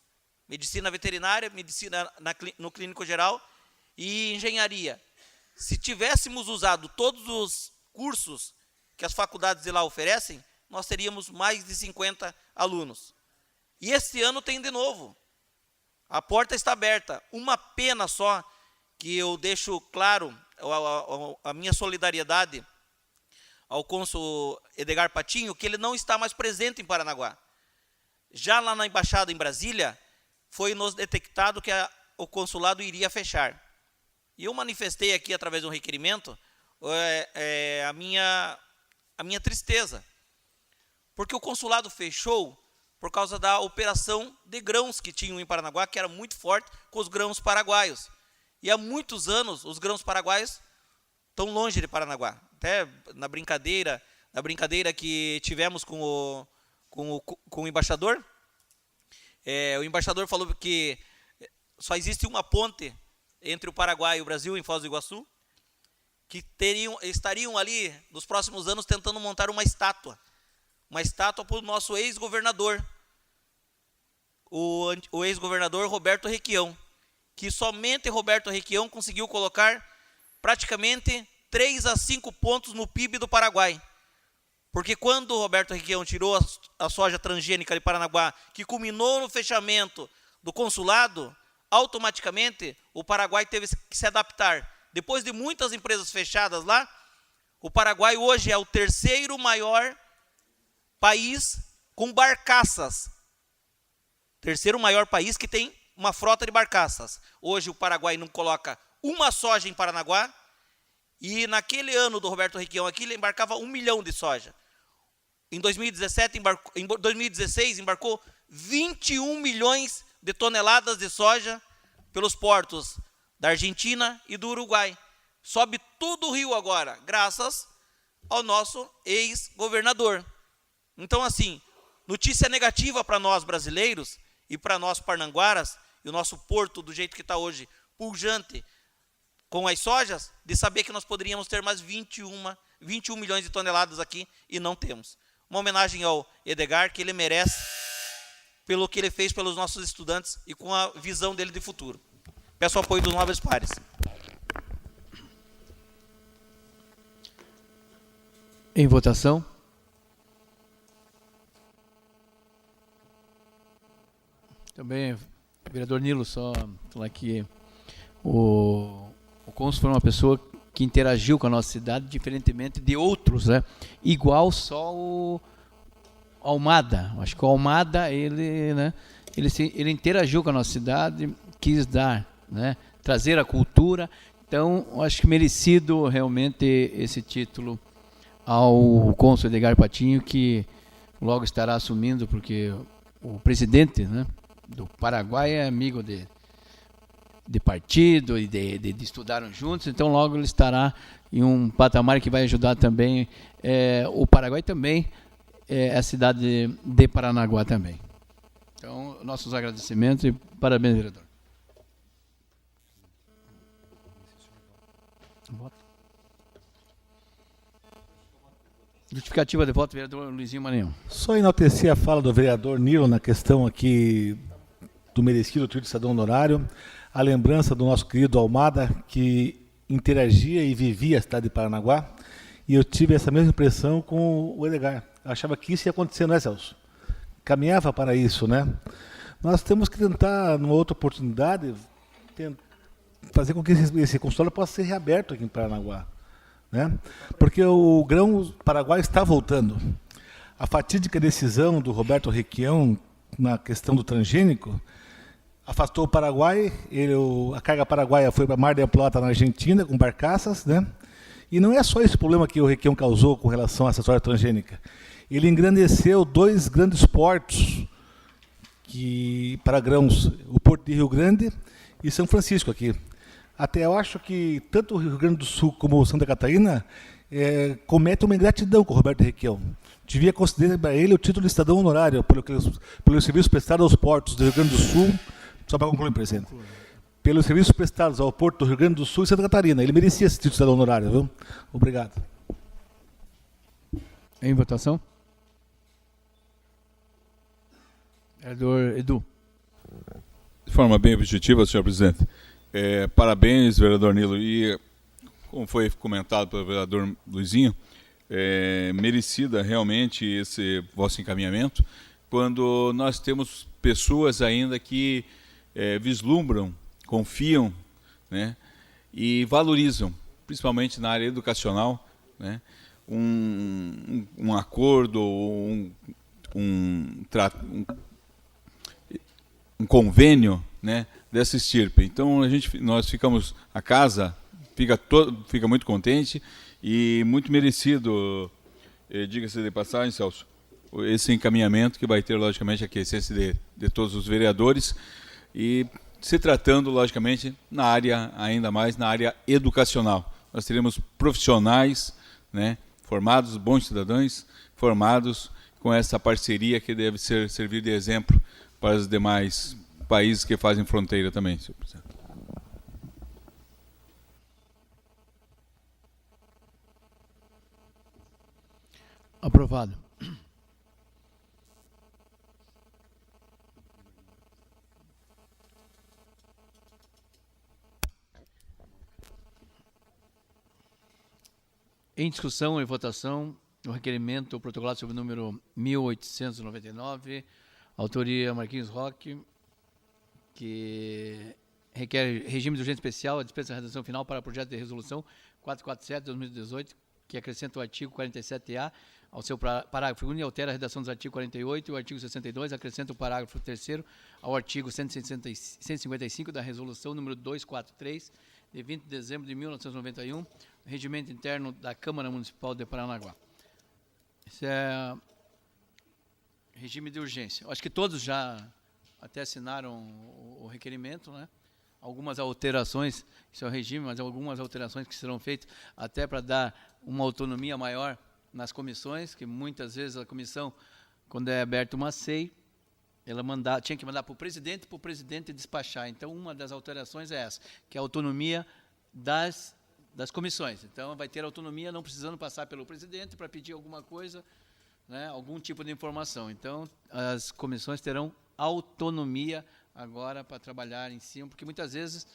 Medicina veterinária, medicina no clínico geral e engenharia. Se tivéssemos usado todos os cursos que as faculdades de lá oferecem, nós teríamos mais de 50 alunos. E este ano tem de novo. A porta está aberta. Uma pena só que eu deixo claro a minha solidariedade ao cônsul Edgar Patinho, que ele não está mais presente em Paranaguá. Já lá na embaixada em Brasília, foi nos detectado que o consulado iria fechar. E eu manifestei aqui, através de um requerimento, a minha tristeza. Porque o consulado fechou por causa da operação de grãos que tinham em Paranaguá, que era muito forte com os grãos paraguaios. E há muitos anos, os grãos paraguaios tão longe de Paranaguá. Até na brincadeira que tivemos com o embaixador, o embaixador falou que só existe uma ponte entre o Paraguai e o Brasil, em Foz do Iguaçu, que estariam ali, nos próximos anos, tentando montar uma estátua para o nosso ex-governador, o ex-governador Roberto Requião, que somente Roberto Requião conseguiu colocar praticamente 3 a 5 pontos no PIB do Paraguai. Porque quando o Roberto Requião tirou a soja transgênica de Paranaguá, que culminou no fechamento do consulado, automaticamente o Paraguai teve que se adaptar. Depois de muitas empresas fechadas lá, o Paraguai hoje é o 3º maior país com barcaças. 3º maior país que tem uma frota de barcaças. Hoje o Paraguai não coloca uma soja em Paranaguá, e naquele ano do Roberto Requião aqui, ele embarcava 1 milhão de soja. Em 2016 embarcou 21 milhões de toneladas de soja pelos portos da Argentina e do Uruguai. Sobe todo o rio agora, graças ao nosso ex-governador. Então, assim, notícia negativa para nós brasileiros e para nós parnanguaras, e o nosso porto do jeito que está hoje, pujante com as sojas, de saber que nós poderíamos ter mais 21 milhões de toneladas aqui e não temos. Uma homenagem ao Edgar, que ele merece pelo que ele fez pelos nossos estudantes e com a visão dele de futuro. Peço o apoio dos nobres pares. Em votação. Também, vereador Nilo, só falar que o cônsul foi uma pessoa que interagiu com a nossa cidade, diferentemente de outros, né? Igual só o Almada. Acho que o Almada, ele, né? Ele interagiu com a nossa cidade, quis dar, né? Trazer a cultura. Então, acho que merecido realmente esse título ao cônsul Edgar Patinho, que logo estará assumindo, porque o presidente, né, do Paraguai é amigo de partido e de estudaram juntos, então logo ele estará em um patamar que vai ajudar também o Paraguai também, a cidade de Paranaguá também. Então, nossos agradecimentos e parabéns, vereador. Justificativa de voto, vereador Luizinho Maranhão. Só enaltecer a fala do vereador Nilo na questão aqui do merecido título de cidadão honorário, a lembrança do nosso querido Almada, que interagia e vivia a cidade de Paranaguá, e eu tive essa mesma impressão com o Edgar. Eu achava que isso ia acontecer, não é, Celso? Caminhava para isso, né? Nós temos que tentar, numa outra oportunidade, fazer com que esse consultório possa ser reaberto aqui em Paranaguá, né? Porque o grão Paraguai está voltando. A fatídica decisão do Roberto Requião na questão do transgênico afastou o Paraguai, a carga paraguaia foi para Mar del Plata, na Argentina, com barcaças, né? E não é só esse problema que o Requião causou com relação a essa soja transgênica. Ele engrandeceu 2 grandes portos para grãos, o Porto de Rio Grande e São Francisco aqui. Até eu acho que tanto o Rio Grande do Sul como Santa Catarina cometem uma ingratidão com o Roberto Requião. Devia considerar para ele o título de cidadão honorário pelo serviço prestado aos portos do Rio Grande do Sul, só para concluir, presidente, pelos serviços prestados ao Porto do Rio Grande do Sul e Santa Catarina. Ele merecia esse título de cidadão honorário, viu? Obrigado. Em votação. Vereador Edu. De forma bem objetiva, senhor presidente. Parabéns, vereador Nilo. E, como foi comentado pelo vereador Luizinho, merecida realmente esse vosso encaminhamento, quando nós temos pessoas ainda que vislumbram, confiam, né, e valorizam, principalmente na área educacional, né, um acordo, um convênio, né, dessa estirpe. Então nós ficamos, a casa fica muito contente e muito merecido, diga-se de passagem, Celso, esse encaminhamento que vai ter, logicamente, a aquiescência de todos os vereadores e se tratando, logicamente, ainda mais na área educacional. nós teremos profissionais, né, formados, bons cidadãos, formados com essa parceria que deve servir de exemplo para os demais países que fazem fronteira também, senhor presidente. Aprovado. Em discussão e votação, o requerimento, o protocolado sob o número 1899, autoria Marquinhos Roque, que requer regime de urgência especial, a dispensa da redação final para o projeto de resolução 447 de 2018, que acrescenta o artigo 47A ao seu parágrafo 1º e altera a redação dos artigos 48 e o artigo 62, acrescenta o parágrafo 3º ao artigo 155 da resolução número 243, de 20 de dezembro de 1991, regimento interno da Câmara Municipal de Paranaguá. Esse é regime de urgência. Eu acho que todos já até assinaram o requerimento, né? Algumas alterações, isso é o regime, mas algumas alterações que serão feitas até para dar uma autonomia maior nas comissões, que muitas vezes a comissão, quando é aberta uma SEI, ela tinha que mandar para o presidente despachar. Então, uma das alterações é essa, que é a autonomia das comissões. Então, vai ter autonomia não precisando passar pelo presidente para pedir alguma coisa, né, algum tipo de informação. Então, as comissões terão autonomia agora para trabalhar em cima, porque muitas vezes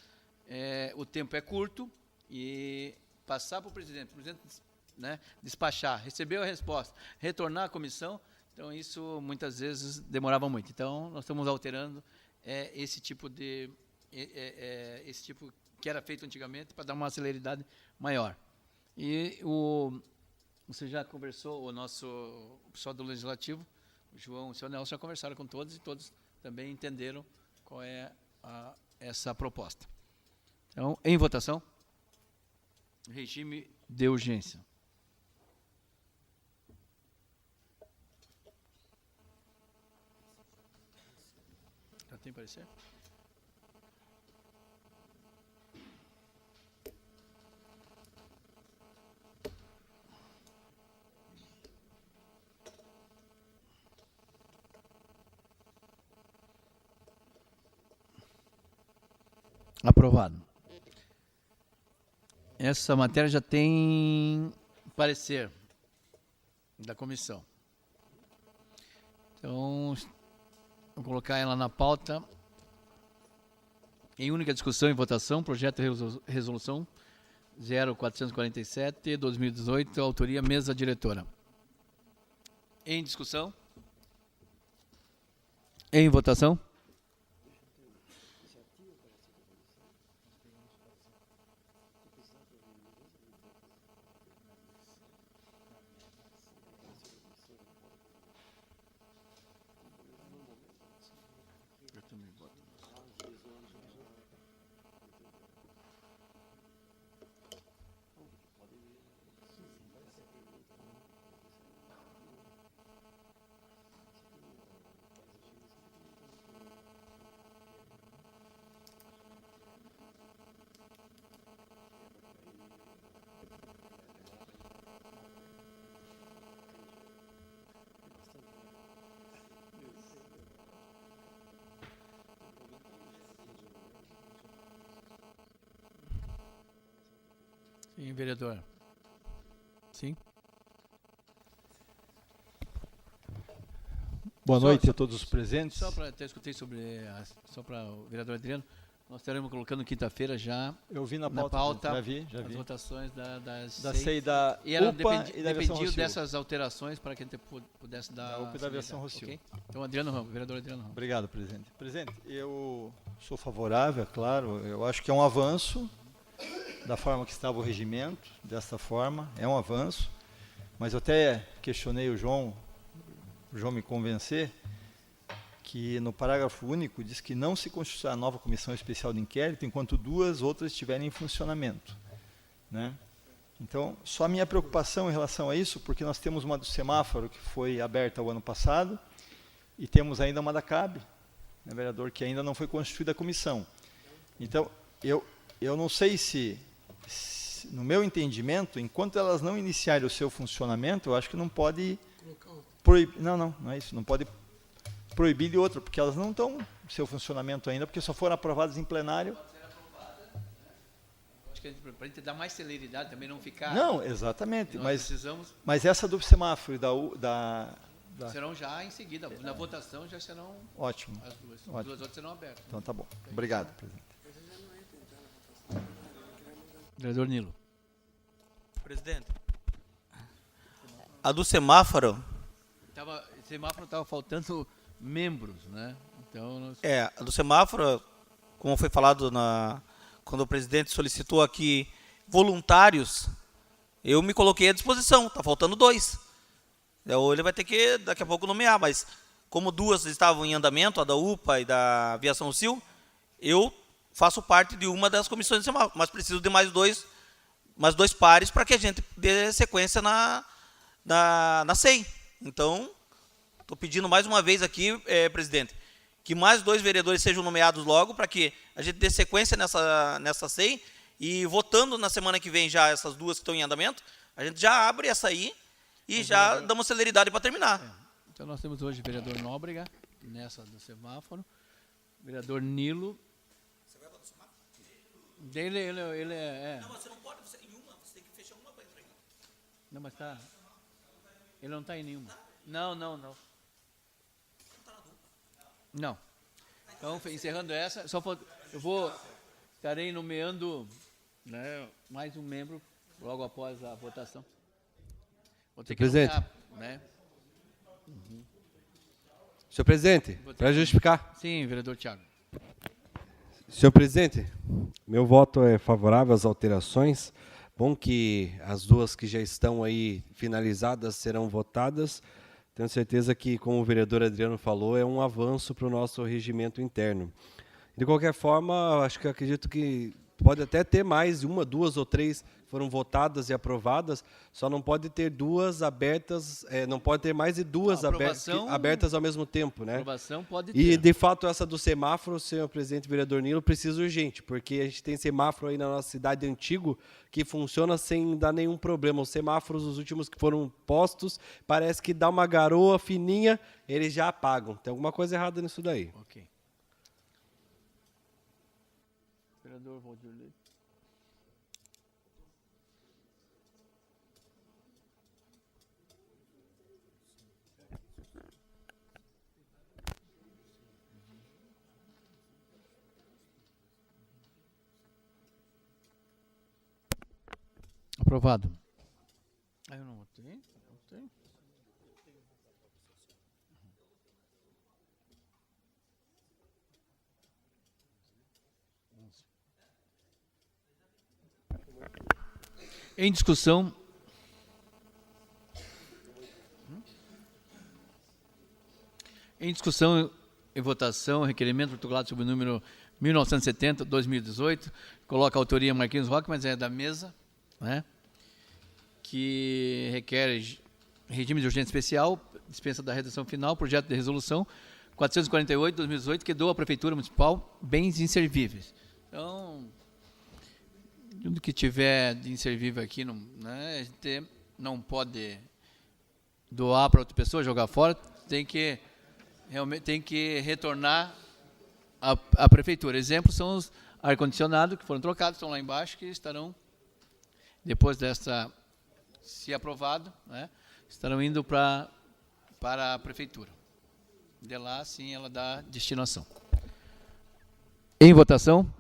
o tempo é curto e passar para o presidente, né, despachar, receber a resposta, retornar à comissão, então isso muitas vezes demorava muito. Então, nós estamos alterando esse tipo que era feito antigamente para dar uma celeridade maior. E você já conversou, o pessoal do Legislativo, o João e o senhor Nelson já conversaram com todos e todos também entenderam qual é essa proposta. Então, em votação, regime de urgência. Já tem parecer? Aprovado. Essa matéria já tem parecer da comissão. Então, vou colocar ela na pauta. Em única discussão e votação, projeto de resolução 0447, 2018, autoria mesa diretora. Em discussão? Em votação? Sim, vereador. Sim. Boa noite a todos os presentes. Só para até escutei sobre só para o vereador Adriano, nós estaremos colocando quinta-feira já. Eu vi na pauta, já vi. As votações da SEI da e ela UPA e da versão dependia Rossio. dessas alterações para que a gente pudesse dar Da UPA e da versão Rossio. Okay? Então, Adriano Ramos, vereador Adriano Ramos. Obrigado, presidente. Presidente, eu sou favorável, é claro. Eu acho que é um avanço da forma que estava o regimento, dessa forma, é um avanço. Mas eu até questionei o João me convencer, que no parágrafo único diz que não se constituirá a nova comissão especial de inquérito enquanto duas outras estiverem em funcionamento, né? Então, só a minha preocupação em relação a isso, porque nós temos uma do semáforo que foi aberta o ano passado e temos ainda uma da CAB, né, vereador, que ainda não foi constituída a comissão. Então, eu não sei se no meu entendimento, enquanto elas não iniciarem o seu funcionamento, eu acho que não pode proibir. Não é isso. Não pode proibir de outra, porque elas não estão no seu funcionamento ainda, porque só foram aprovadas em plenário. Acho que para a gente dar mais celeridade, também não ficar. Não, exatamente. Nós precisamos. Mas essa do semáforo e da Serão já em seguida. Na votação já serão ótimo. as duas. As Ótimo. duas outras serão abertas. Então tá bom. Obrigado, presidente. Vereador Nilo. Presidente, a do semáforo, Semáforo estava faltando membros, né? Então, nós... a do semáforo, como foi falado quando o presidente solicitou aqui voluntários, eu me coloquei à disposição, está faltando 2. Ou ele vai ter que, daqui a pouco, nomear, mas como 2 estavam em andamento, a da UPA e da Aviação Civil, eu faço parte de uma das comissões de semáforo, mas preciso de mais dois pares para que a gente dê sequência na SEI. Então, estou pedindo mais uma vez aqui, presidente, que mais 2 vereadores sejam nomeados logo para que a gente dê sequência nessa SEI e votando na semana que vem já essas 2 que estão em andamento, a gente já abre essa aí e já damos celeridade para terminar. Então nós temos hoje o vereador Nóbrega, nessa do semáforo, vereador Nilo. Você vai votar do semáforo? Ele é... Não, mas você não pode em uma, você tem que fechar uma para entrar em outra. Não, mas tá... Ele não está em nenhuma. Não. Não. Então, encerrando essa, estarei nomeando, né, mais um membro logo após a votação. Vou ter que Presidente. nomear, né? Senhor presidente, para justificar. Sim, vereador Thiago. Senhor presidente, meu voto é favorável às alterações. Bom que as 2 que já estão aí finalizadas serão votadas. Tenho certeza que, como o vereador Adriano falou, é um avanço para o nosso regimento interno. De qualquer forma, acredito que pode até ter mais, 1, 2 ou 3 foram votadas e aprovadas, só não pode ter 2 abertas, não pode ter mais de 2 abertas ao mesmo tempo, né? Aprovação pode ter. E, de fato, essa do semáforo, senhor presidente vereador Nilo, precisa urgente, porque a gente tem semáforo aí na nossa cidade antigo que funciona sem dar nenhum problema. Os semáforos, os últimos que foram postos, parece que dá uma garoa fininha, eles já apagam. Tem alguma coisa errada nisso daí. Ok. Vereador Valdir. Aprovado. Eu não votei? Votei. Em discussão. Em discussão e votação, requerimento protocolado sob o número 1970-2018, coloca a autoria Marquinhos Roque, mas é da mesa, né? Que requer regime de urgência especial, dispensa da redação final, projeto de resolução 448-2018, que doa à Prefeitura Municipal bens inservíveis. Então, tudo que tiver de inservível aqui, né, a gente não pode doar para outra pessoa, jogar fora, tem que retornar à Prefeitura. Exemplos são os ar-condicionados que foram trocados, estão lá embaixo, que estarão, depois desta, se aprovado, né, estarão indo para a Prefeitura. De lá, sim, ela dá destinação. Em votação?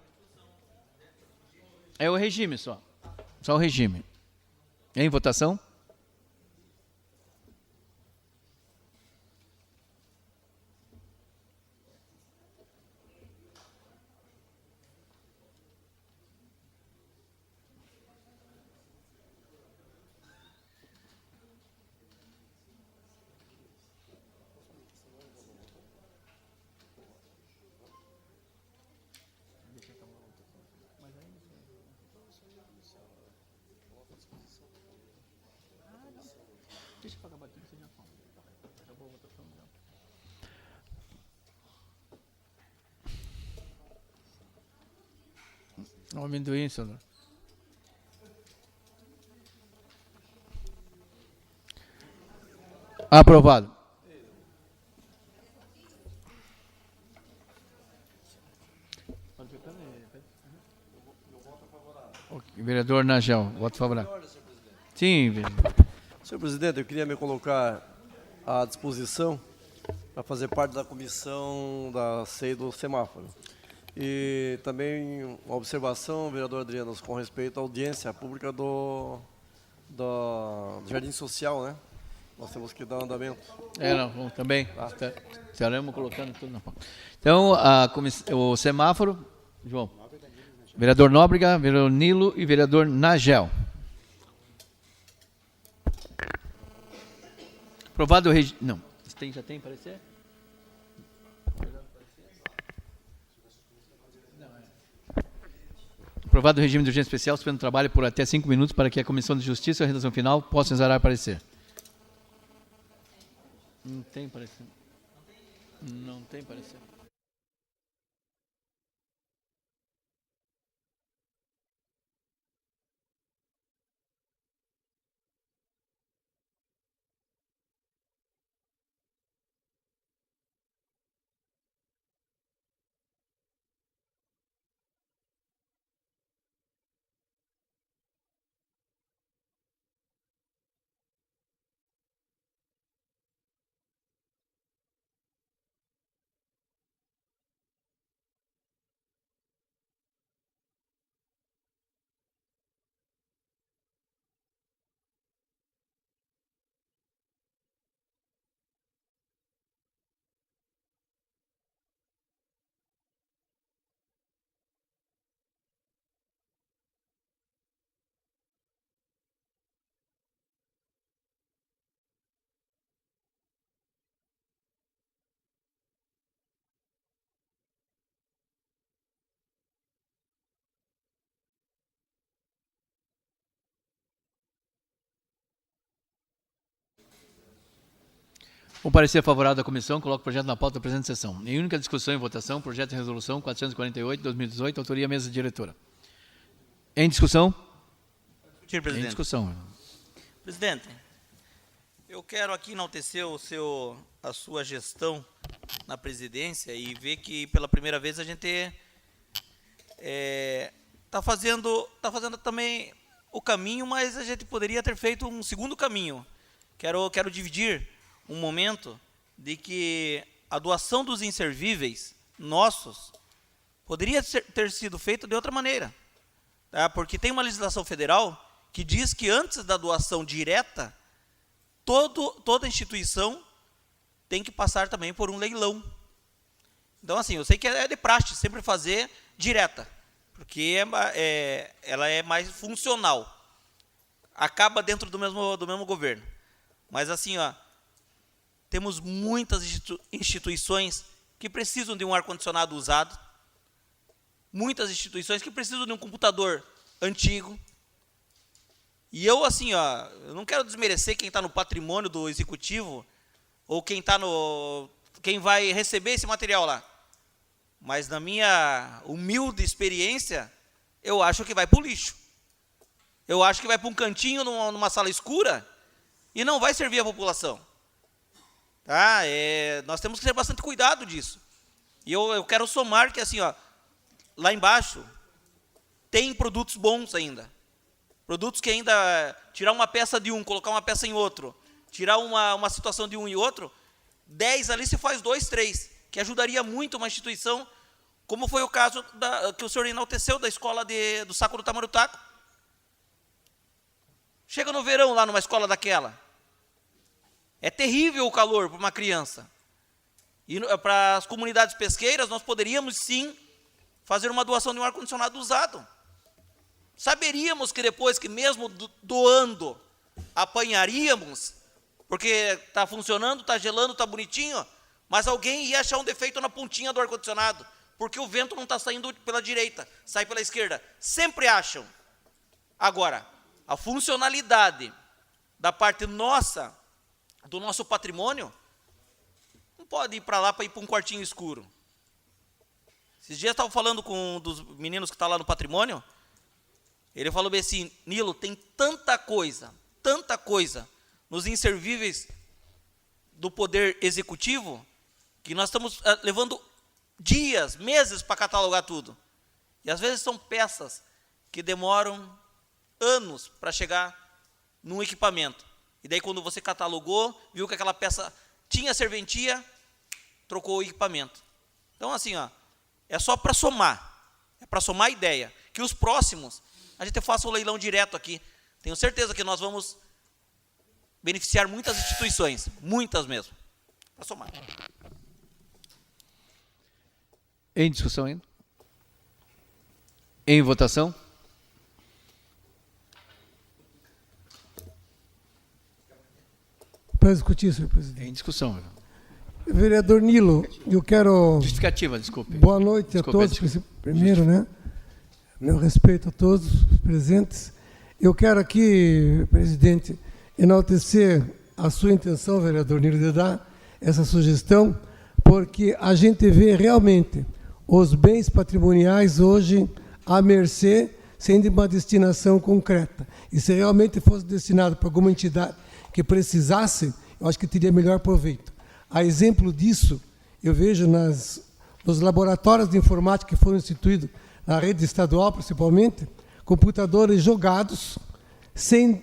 É o regime só. Só o regime. Em votação? Deixa eu acabar tudo, você já fala. Acabou a votação já. O amendoim, senhor. Aprovado. Vereador Nagel, voto favorável. Sim, vereador. Senhor presidente, eu queria me colocar à disposição para fazer parte da comissão da SEI do semáforo. E também uma observação, vereador Adriano, com respeito à audiência pública do Jardim Social, né? Nós temos que dar andamento. Não, também. Estaremos colocando tudo na pauta. Então, o semáforo, João. Vereador Nóbrega, vereador Nilo e vereador Nagel. Aprovado o regime. Não. Já tem parecer? Aprovado o regime de urgência especial, suspendo o trabalho por até 5 minutos para que a Comissão de Justiça e a redação final possa exarar parecer. Não tem parecer. Não tem parecer. Com parecer favorável da comissão, coloco o projeto na pauta da presente sessão. Em única discussão e votação, projeto de resolução 448/2018, autoria mesa diretora. Em discussão? Discutir, presidente. Em discussão. Presidente, eu quero aqui enaltecer a sua gestão na presidência e ver que pela primeira vez a gente está fazendo também o caminho, mas a gente poderia ter feito um segundo caminho. Quero dividir um momento de que a doação dos inservíveis nossos poderia ter sido feita de outra maneira, tá? Porque tem uma legislação federal que diz que antes da doação direta, toda instituição tem que passar também por um leilão. Então, assim, eu sei que é de praxe sempre fazer direta, porque ela é mais funcional, acaba dentro do mesmo governo. Mas, assim, temos muitas instituições que precisam de um ar-condicionado usado, muitas instituições que precisam de um computador antigo. E eu, assim, eu não quero desmerecer quem está no patrimônio do executivo ou quem vai receber esse material lá. Mas na minha humilde experiência, eu acho que vai para o lixo. Eu acho que vai para um cantinho numa sala escura e não vai servir a população. Tá? Nós temos que ter bastante cuidado disso. E eu quero somar que, assim, lá embaixo tem produtos bons ainda. Produtos que ainda, tirar uma peça de um, colocar uma peça em outro, tirar uma situação de um e outro, 10 ali se faz 2, 3, que ajudaria muito uma instituição, como foi o caso que o senhor enalteceu da escola do Saco do Tamarutaco. Chega no verão lá numa escola daquela. É terrível o calor para uma criança. E para as comunidades pesqueiras, nós poderíamos sim fazer uma doação de um ar-condicionado usado. Saberíamos que depois que mesmo doando, apanharíamos, porque está funcionando, está gelando, está bonitinho, mas alguém ia achar um defeito na pontinha do ar-condicionado, porque o vento não está saindo pela direita, sai pela esquerda. Sempre acham. Agora, a funcionalidade da parte nossa, do nosso patrimônio, não pode ir para lá para ir para um quartinho escuro. Esses dias eu estava falando com um dos meninos que está lá no patrimônio, ele falou bem assim: Nilo, tem tanta coisa nos inservíveis do Poder Executivo, que nós estamos levando dias, meses para catalogar tudo. E às vezes são peças que demoram anos para chegar num equipamento. E daí quando você catalogou, viu que aquela peça tinha serventia, trocou o equipamento. Então assim, é só para somar. É para somar a ideia. Que os próximos, a gente faça o leilão direto aqui. Tenho certeza que nós vamos beneficiar muitas instituições. Muitas mesmo. Para somar. Em discussão ainda? Em votação? Para discutir, senhor presidente. Em discussão. Vereador Nilo, eu quero... Justificativa, desculpe. Boa noite Desculpe, a todos. Primeiro, né? Meu respeito a todos os presentes. Eu quero aqui, presidente, enaltecer a sua intenção, vereador Nilo, de dar essa sugestão, porque a gente vê realmente os bens patrimoniais hoje à mercê, sem uma destinação concreta. E se realmente fosse destinado para alguma entidade que precisasse, eu acho que teria melhor proveito. A exemplo disso, eu vejo nos laboratórios de informática que foram instituídos na rede estadual, principalmente, computadores jogados, sem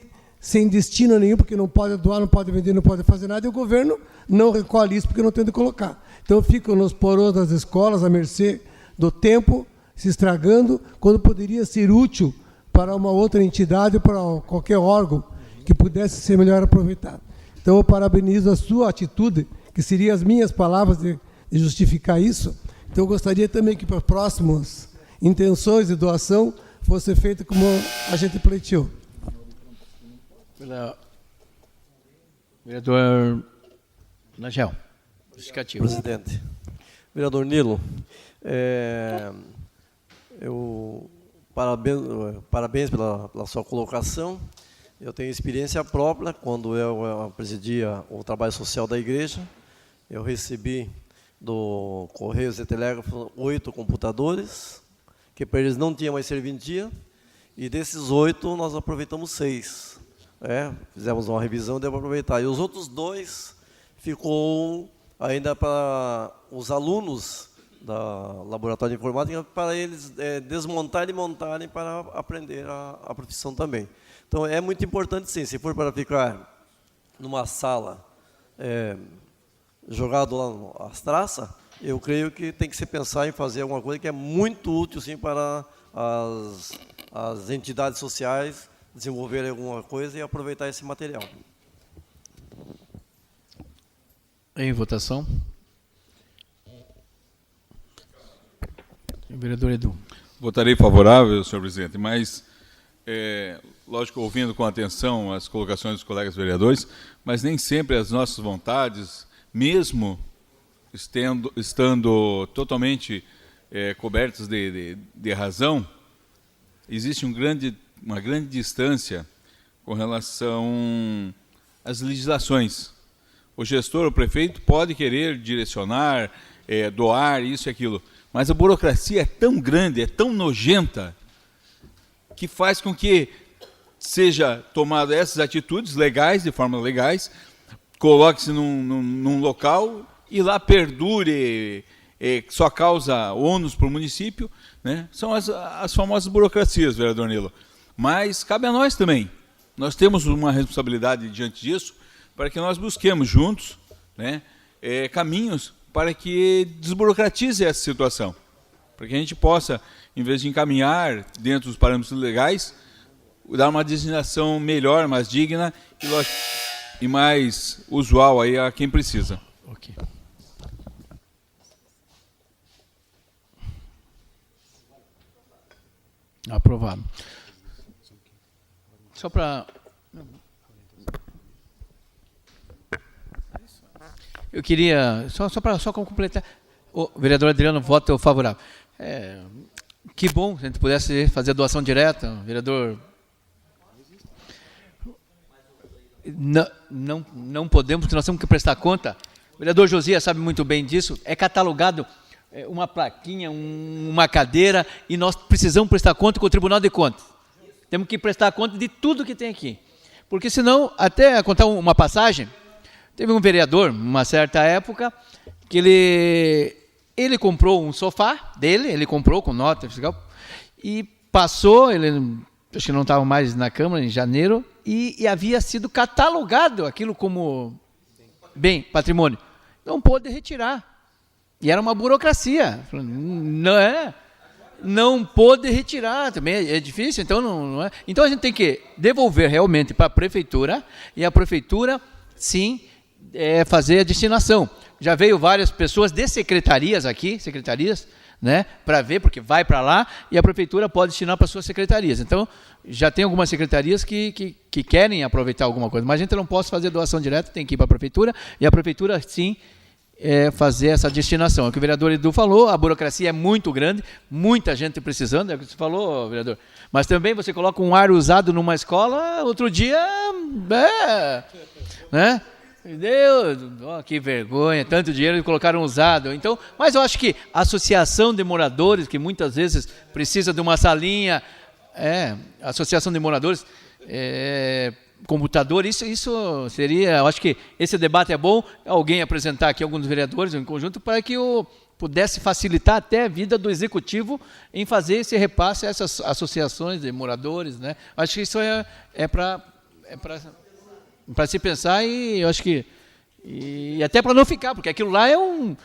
destino nenhum, porque não pode doar, não pode vender, não pode fazer nada, e o governo não recolhe isso porque não tem onde colocar. Então ficam nos porões das escolas, à mercê do tempo, se estragando, quando poderia ser útil para uma outra entidade ou para qualquer órgão que pudesse ser melhor aproveitado. Então eu parabenizo a sua atitude, que seriam as minhas palavras de justificar isso. Então eu gostaria também que para as próximas intenções de doação fosse feita como a gente pleiteou. Vereador Nagel, justificativo. Presidente. Vereador Nilo, parabéns pela sua colocação. Eu tenho experiência própria. Quando eu presidia o trabalho social da igreja, eu recebi do Correios e Telégrafos 8 computadores, que para eles não tinha mais serventia, e desses 8 nós aproveitamos 6. Fizemos uma revisão e deu para aproveitar. E os outros 2 ficou ainda para os alunos da Laboratório de Informática, para eles desmontarem e montarem para aprender a profissão também. Então, é muito importante, sim, se for para ficar numa sala jogado lá as traças, eu creio que tem que se pensar em fazer alguma coisa que é muito útil, sim, para as entidades sociais desenvolverem alguma coisa e aproveitar esse material. Em votação. Vereador Edu. Votarei favorável, senhor presidente, mas, lógico, ouvindo com atenção as colocações dos colegas vereadores, mas nem sempre as nossas vontades, mesmo estando totalmente cobertas de razão, existe uma grande distância com relação às legislações. O gestor, o prefeito, pode querer direcionar, doar, isso e aquilo, mas a burocracia é tão grande, é tão nojenta, que faz com que seja tomada essas atitudes legais, de forma legais, coloque-se num local e lá perdure, só causa ônus para o município, né? São as famosas burocracias, vereador Nilo. Mas cabe a nós também. Nós temos uma responsabilidade diante disso, para que nós busquemos juntos, né, caminhos para que desburocratize essa situação. Para que a gente possa, em vez de encaminhar dentro dos parâmetros legais, dar uma designação melhor, mais digna e, lógico, e mais usual aí a quem precisa. Ok. Aprovado. Só para... Eu queria, só completar, o vereador Adriano vota favorável. Que bom se a gente pudesse fazer a doação direta, vereador. Não podemos, porque nós temos que prestar conta. O vereador Josias sabe muito bem disso, é catalogado uma plaquinha, uma cadeira, e nós precisamos prestar conta com o Tribunal de Contas. Temos que prestar conta de tudo que tem aqui. Porque senão, até contar uma passagem, Teve um vereador, uma certa época, que ele comprou um sofá dele, ele comprou com nota fiscal, e passou, ele acho que não estava mais na Câmara em janeiro, e havia sido catalogado aquilo como bem, patrimônio. Não pôde retirar. E era uma burocracia. Não pôde retirar, também é difícil, então não é. Então a gente tem que devolver realmente para a prefeitura, e a prefeitura, sim, fazer a destinação. Já veio várias pessoas de secretarias aqui, né, para ver, porque vai para lá, e a prefeitura pode destinar para suas secretarias. Então, já tem algumas secretarias que querem aproveitar alguma coisa, mas a gente não pode fazer doação direta, tem que ir para a prefeitura, e a prefeitura, sim, fazer essa destinação. É o que o vereador Edu falou, a burocracia é muito grande, muita gente precisando, é o que você falou, vereador. Mas também você coloca um ar usado numa escola, outro dia, né? Meu Deus, que vergonha, tanto dinheiro que colocaram usado. Então, mas eu acho que a associação de moradores, que muitas vezes precisa de uma salinha, associação de moradores, computador, isso seria, eu acho que esse debate é bom, alguém apresentar aqui alguns vereadores em conjunto para que pudesse facilitar até a vida do executivo em fazer esse repasse a essas associações de moradores, né? Acho que isso é para se pensar, e eu acho que e até para não ficar, porque aquilo lá é um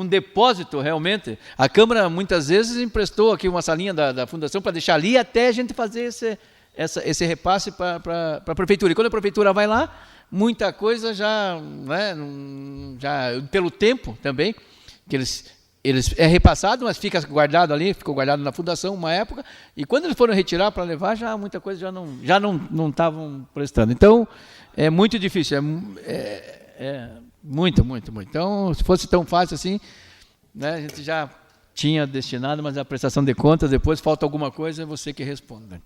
depósito realmente. A Câmara muitas vezes emprestou aqui uma salinha da Fundação para deixar ali até a gente fazer esse repasse para a prefeitura. E quando a prefeitura vai lá, muita coisa já, né, já pelo tempo também, que eles é repassado, mas fica guardado ali, ficou guardado na fundação uma época, e quando eles foram retirar para levar, já muita coisa já não estavam prestando. Então, é muito difícil, muito. Então, se fosse tão fácil assim, né, a gente já tinha destinado, mas a prestação de contas, depois falta alguma coisa, é você que responde. Ainda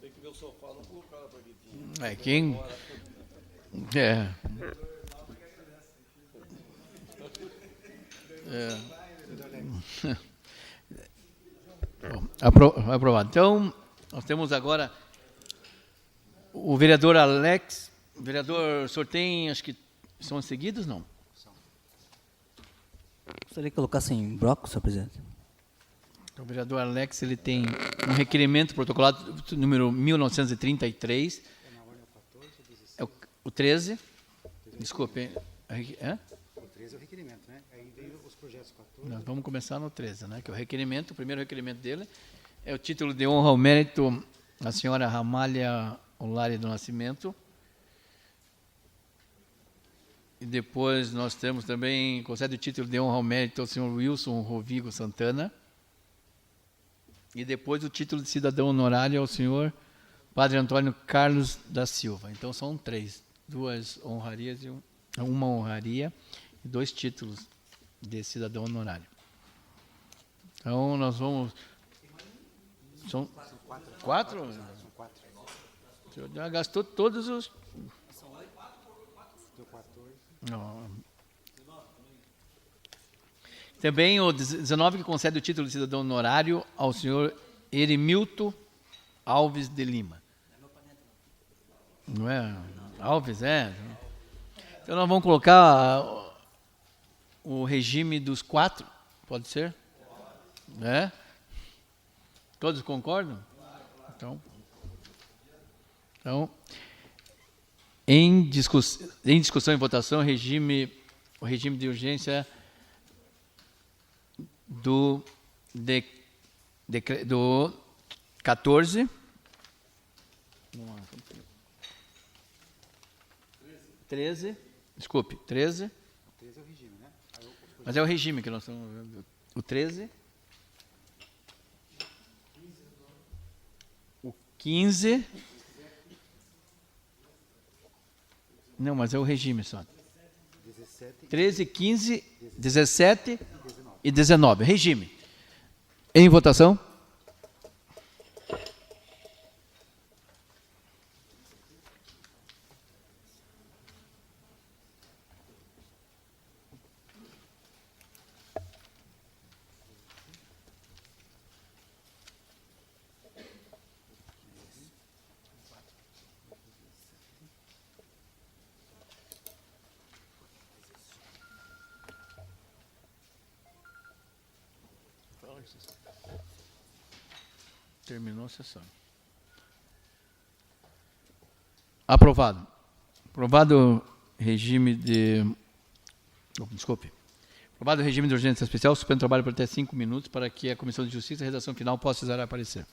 bem que meu sofá não colocaram para quem... Aprovado. Então, nós temos agora o vereador Alex. O vereador sorteio, acho que são seguidos, não? Gostaria que colocasse em bloco, senhor presidente. O vereador Alex, ele tem um requerimento protocolado número 1933. É o 13. Desculpe. O 13 é o requerimento, né? Aí veio os projetos 14. Nós vamos começar no 13, né? Que é o requerimento, o primeiro requerimento dele é o título de honra ao mérito da senhora Ramalha Olari do Nascimento. E depois nós temos também, concede o título de honra ao mérito ao senhor Wilson Rovigo Santana. E depois o título de cidadão honorário ao senhor Padre Antônio Carlos da Silva. Então são 3, 2 honrarias e uma honraria e 2 títulos de cidadão honorário. Então nós vamos... São 4? O senhor já gastou todos os... Não. Também o 19 que concede o título de cidadão honorário ao senhor Erimilton Alves de Lima. Não é? Alves, é. Então nós vamos colocar o regime dos 4, pode ser? É? Todos concordam? Então em discussão e votação, o regime de urgência do 14. 13. Desculpe, 13. O 13 é o regime, né? Mas é o regime que nós estamos vendo. O 13. O 15. Não, mas é o regime só. 13, 15, 17 e 19. Regime. Em votação. Terminou a sessão. Aprovado. Aprovado regime de... Desculpe. Aprovado o regime de urgência especial, suspendo o trabalho por até 5 minutos para que a Comissão de Justiça e Redação Final possa usar a parecer.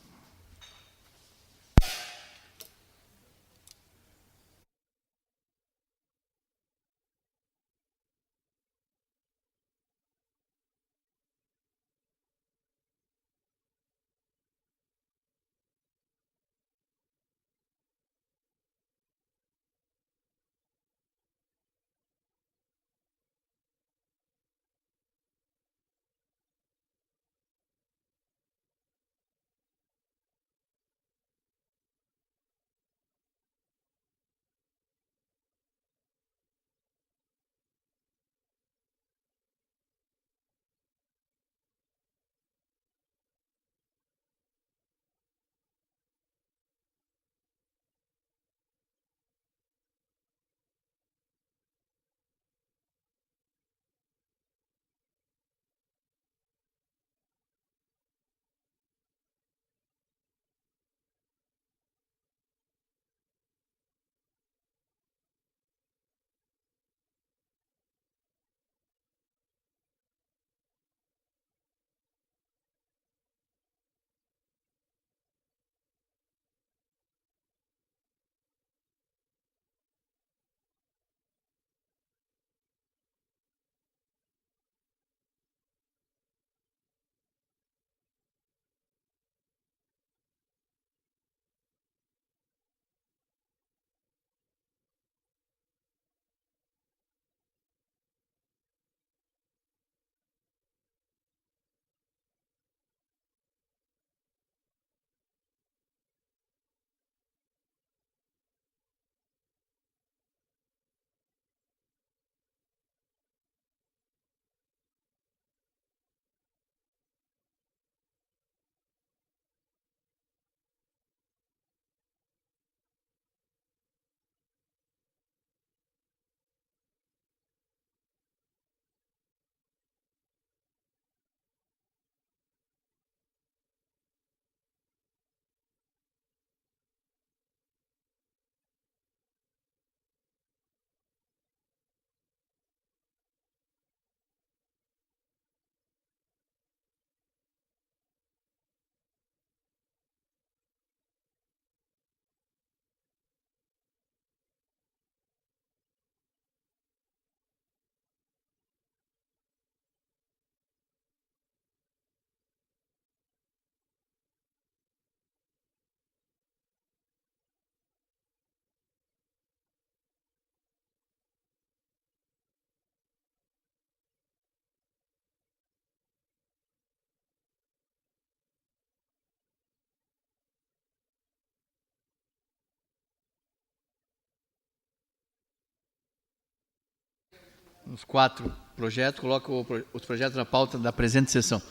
Os 4 projetos, coloca os projetos na pauta da presente sessão.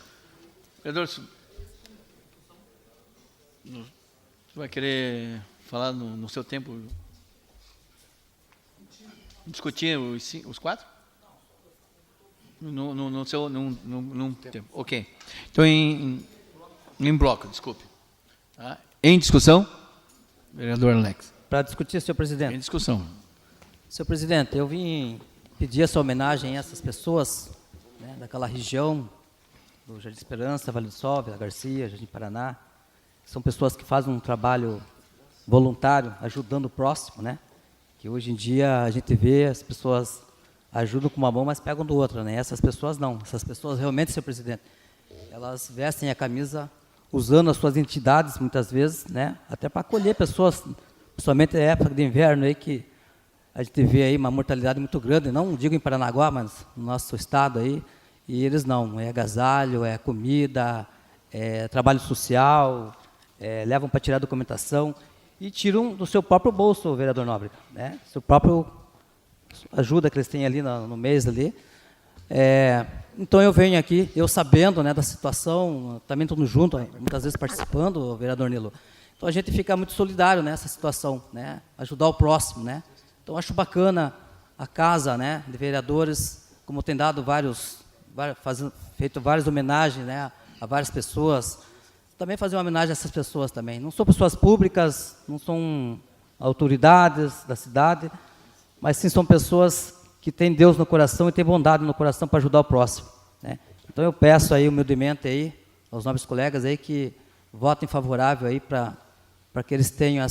Vereador, você vai querer falar no seu tempo? Discutir os 4? No seu tempo. Ok. Então, em bloco, desculpe. Tá? Em discussão, vereador Alex. Para discutir, senhor presidente. Em discussão. Senhor presidente, eu vim pedir essa homenagem a essas pessoas, né, daquela região do Jardim Esperança, Vale do Sol, Vila Garcia, Jardim Paraná. São pessoas que fazem um trabalho voluntário, ajudando o próximo, né? Que hoje em dia a gente vê as pessoas ajudam com uma mão, mas pegam do outro, né? Essas pessoas não. Essas pessoas realmente, senhor presidente, elas vestem a camisa usando as suas entidades, muitas vezes, né? Até para acolher pessoas, principalmente na época de inverno aí, que a gente vê aí uma mortalidade muito grande, não digo em Paranaguá, mas no nosso estado aí, e eles não, é agasalho, é comida, é trabalho social, levam para tirar documentação e tiram do seu próprio bolso, vereador Nóbrega, né? Seu próprio ajuda que eles têm ali no mês ali. Então eu venho aqui, eu sabendo, né, da situação, também estou junto, muitas vezes participando, vereador Nilo. Então a gente fica muito solidário nessa situação, né? Ajudar o próximo, né? Então acho bacana a casa, né, de vereadores, como tem dado feito várias homenagens, né, a várias pessoas. Também fazer uma homenagem a essas pessoas também. Não são pessoas públicas, não são autoridades da cidade, mas sim são pessoas que têm Deus no coração e têm bondade no coração para ajudar o próximo, né? Então eu peço aí humildemente aí aos nobres colegas aí que votem favorável aí para que eles tenham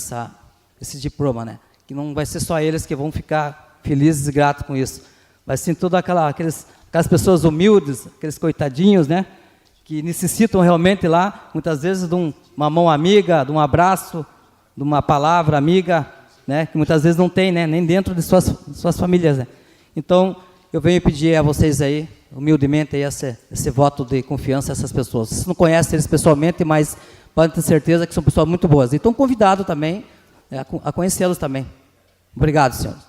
esse diploma, né? Que não vai ser só eles que vão ficar felizes e gratos com isso, vai sim todas aquelas pessoas humildes, aqueles coitadinhos, né? Que necessitam realmente lá, muitas vezes, de uma mão amiga, de um abraço, de uma palavra amiga, né? Que muitas vezes não tem, né? Nem dentro de suas famílias, né? Então, eu venho pedir a vocês aí, humildemente, aí, esse voto de confiança a essas pessoas. Vocês não conhecem eles pessoalmente, mas podem ter certeza que são pessoas muito boas. E estão convidados também a conhecê-los também. Obrigado, senhores.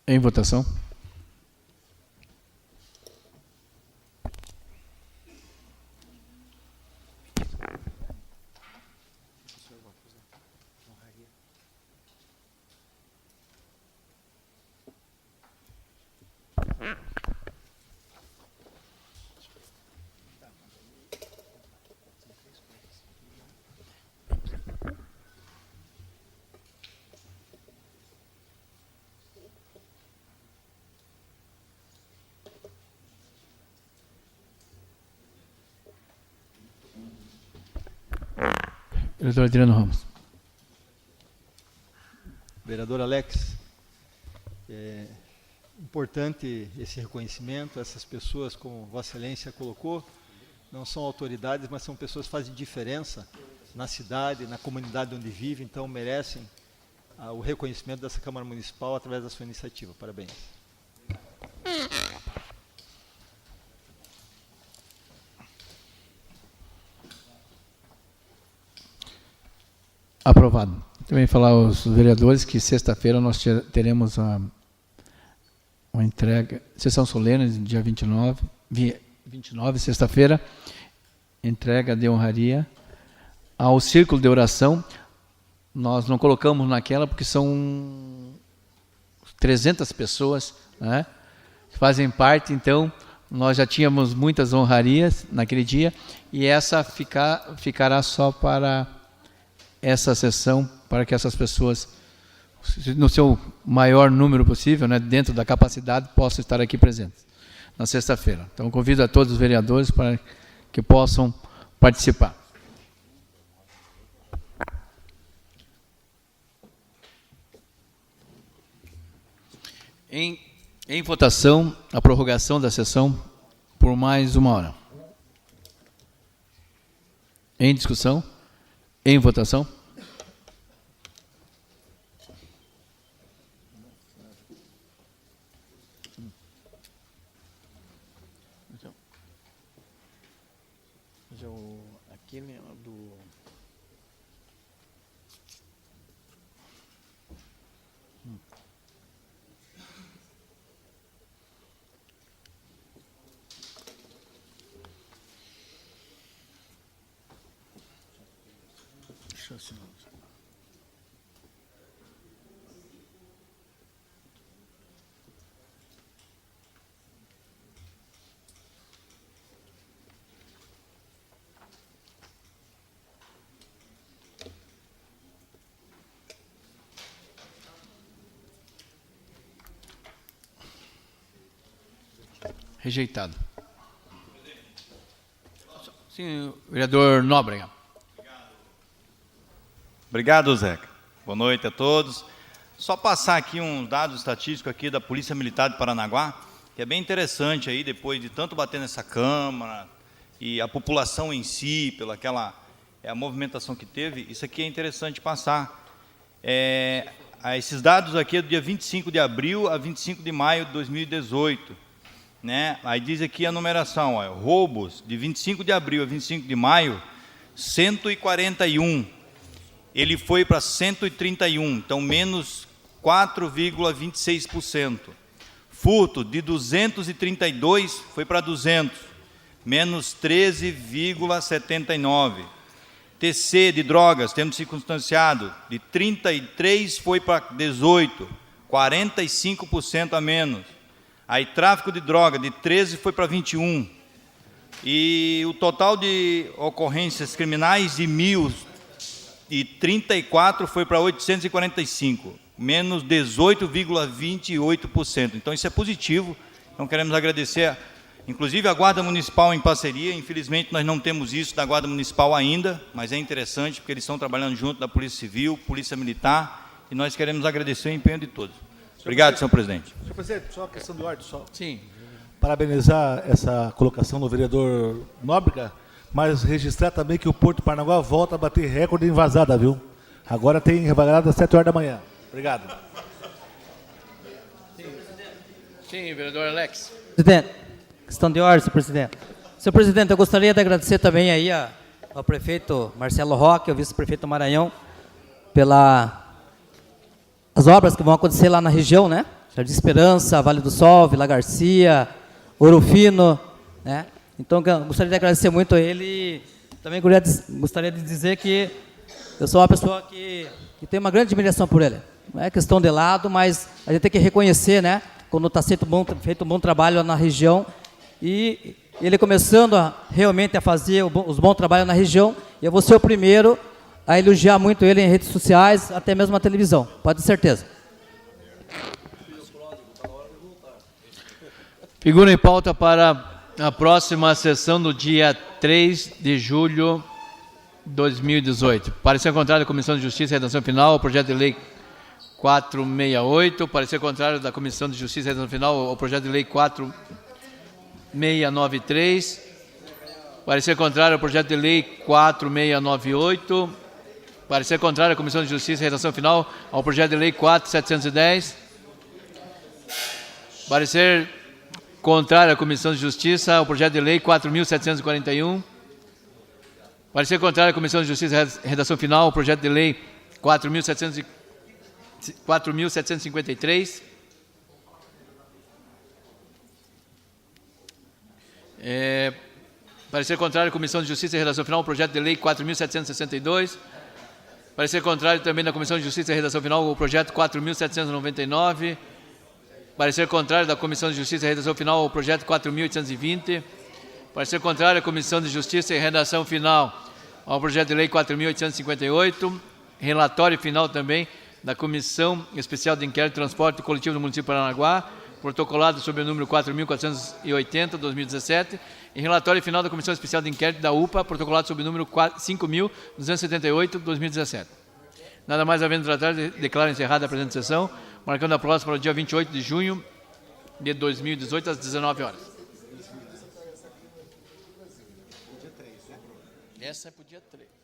Em votação. Vereador Adriano Ramos. Vereador Alex, é importante esse reconhecimento. Essas pessoas, como Vossa Excelência colocou, não são autoridades, mas são pessoas que fazem diferença na cidade, na comunidade onde vivem, então merecem o reconhecimento dessa Câmara Municipal através da sua iniciativa. Parabéns. Aprovado. Também falar aos vereadores que sexta-feira nós teremos uma entrega, sessão solene, dia 29, sexta-feira, entrega de honraria ao Círculo de Oração. Nós não colocamos naquela porque são 300 pessoas, né, que fazem parte, então nós já tínhamos muitas honrarias naquele dia e essa ficará só para essa sessão, para que essas pessoas, no seu maior número possível, né, dentro da capacidade, possam estar aqui presentes na sexta-feira. Então, convido a todos os vereadores para que possam participar. Em votação, a prorrogação da sessão por mais 1 hora. Em discussão? Em votação? Aquele do... Deixa eu assinar. Rejeitado. Sim, vereador Nóbrega. Obrigado, Zeca. Boa noite a todos. Só passar aqui um dado estatístico aqui da Polícia Militar de Paranaguá, que é bem interessante aí, depois de tanto bater nessa Câmara e a população em si, pela a movimentação que teve, isso aqui é interessante passar. Esses dados aqui é do dia 25 de abril a 25 de maio de 2018. Né? Aí diz aqui a numeração, ó, roubos de 25 de abril a 25 de maio, 141. Ele foi para 131, então menos 4,26%. Furto de 232 foi para 200, menos 13,79%. TC de drogas, temos circunstanciado, de 33 foi para 18, 45% a menos. Aí tráfico de droga, de 13 foi para 21. E o total de ocorrências criminais de 1.034 foi para 845, menos 18,28%. Então isso é positivo. Então queremos agradecer, inclusive a Guarda Municipal em parceria. Infelizmente nós não temos isso da Guarda Municipal ainda, mas é interessante porque eles estão trabalhando junto da Polícia Civil, Polícia Militar, e nós queremos agradecer o empenho de todos. Obrigado, senhor presidente. Senhor presidente, só a questão do ordem, só. Sim. Parabenizar essa colocação do vereador Nóbrega, mas registrar também que o Porto Paranaguá volta a bater recorde em vazada, viu? Agora tem vazada às 7 horas da manhã. Obrigado. Sim, vereador Alex. Presidente, questão de ordem, senhor presidente. Senhor presidente, eu gostaria de agradecer também aí ao prefeito Marcelo Roque, ao vice-prefeito Maranhão, pelas obras que vão acontecer lá na região, né? Jardim Esperança, Vale do Sol, Vila Garcia, Ouro Fino, né? Então, eu gostaria de agradecer muito a ele e também gostaria de dizer que eu sou uma pessoa que tem uma grande admiração por ele. Não é questão de lado, mas a gente tem que reconhecer, né? Quando está feito um bom trabalho na região e ele começando realmente a fazer os bons trabalhos na região, eu vou ser o primeiro a elogiar muito ele em redes sociais, até mesmo na televisão, pode ter certeza. Figura em pauta para a próxima sessão do dia 3 de julho de 2018. Parecer contrário da Comissão de Justiça e Redação Final ao projeto de lei 468. Parecer contrário da Comissão de Justiça e Redação Final ao projeto de lei 4693. Parecer contrário ao projeto de lei 4698. Parecer contrário à Comissão de Justiça e Redação Final ao projeto de lei 4710. Parecer contrário à Comissão de Justiça ao projeto de lei 4741. Parecer contrário à Comissão de Justiça e Redação Final ao projeto de lei 4753. Parecer contrário à Comissão de Justiça e Redação Final ao projeto de lei 4762. Parecer contrário também da Comissão de Justiça e Redação Final ao projeto 4799. Parecer contrário da Comissão de Justiça e Redação Final ao projeto 4.820. Parecer contrário à Comissão de Justiça e Redação Final ao projeto de lei 4.858. Relatório final também da Comissão Especial de Inquérito e Transporte Coletivo do município de Paranaguá, protocolado sob o número 4.480, 2017. E relatório final da Comissão Especial de Inquérito da UPA, protocolado sob o número 5.278, 2017. Nada mais havendo tratado, declaro encerrada a presente sessão, marcando a próxima para o dia 28 de junho de 2018, às 19 horas. Essa é para o dia 3.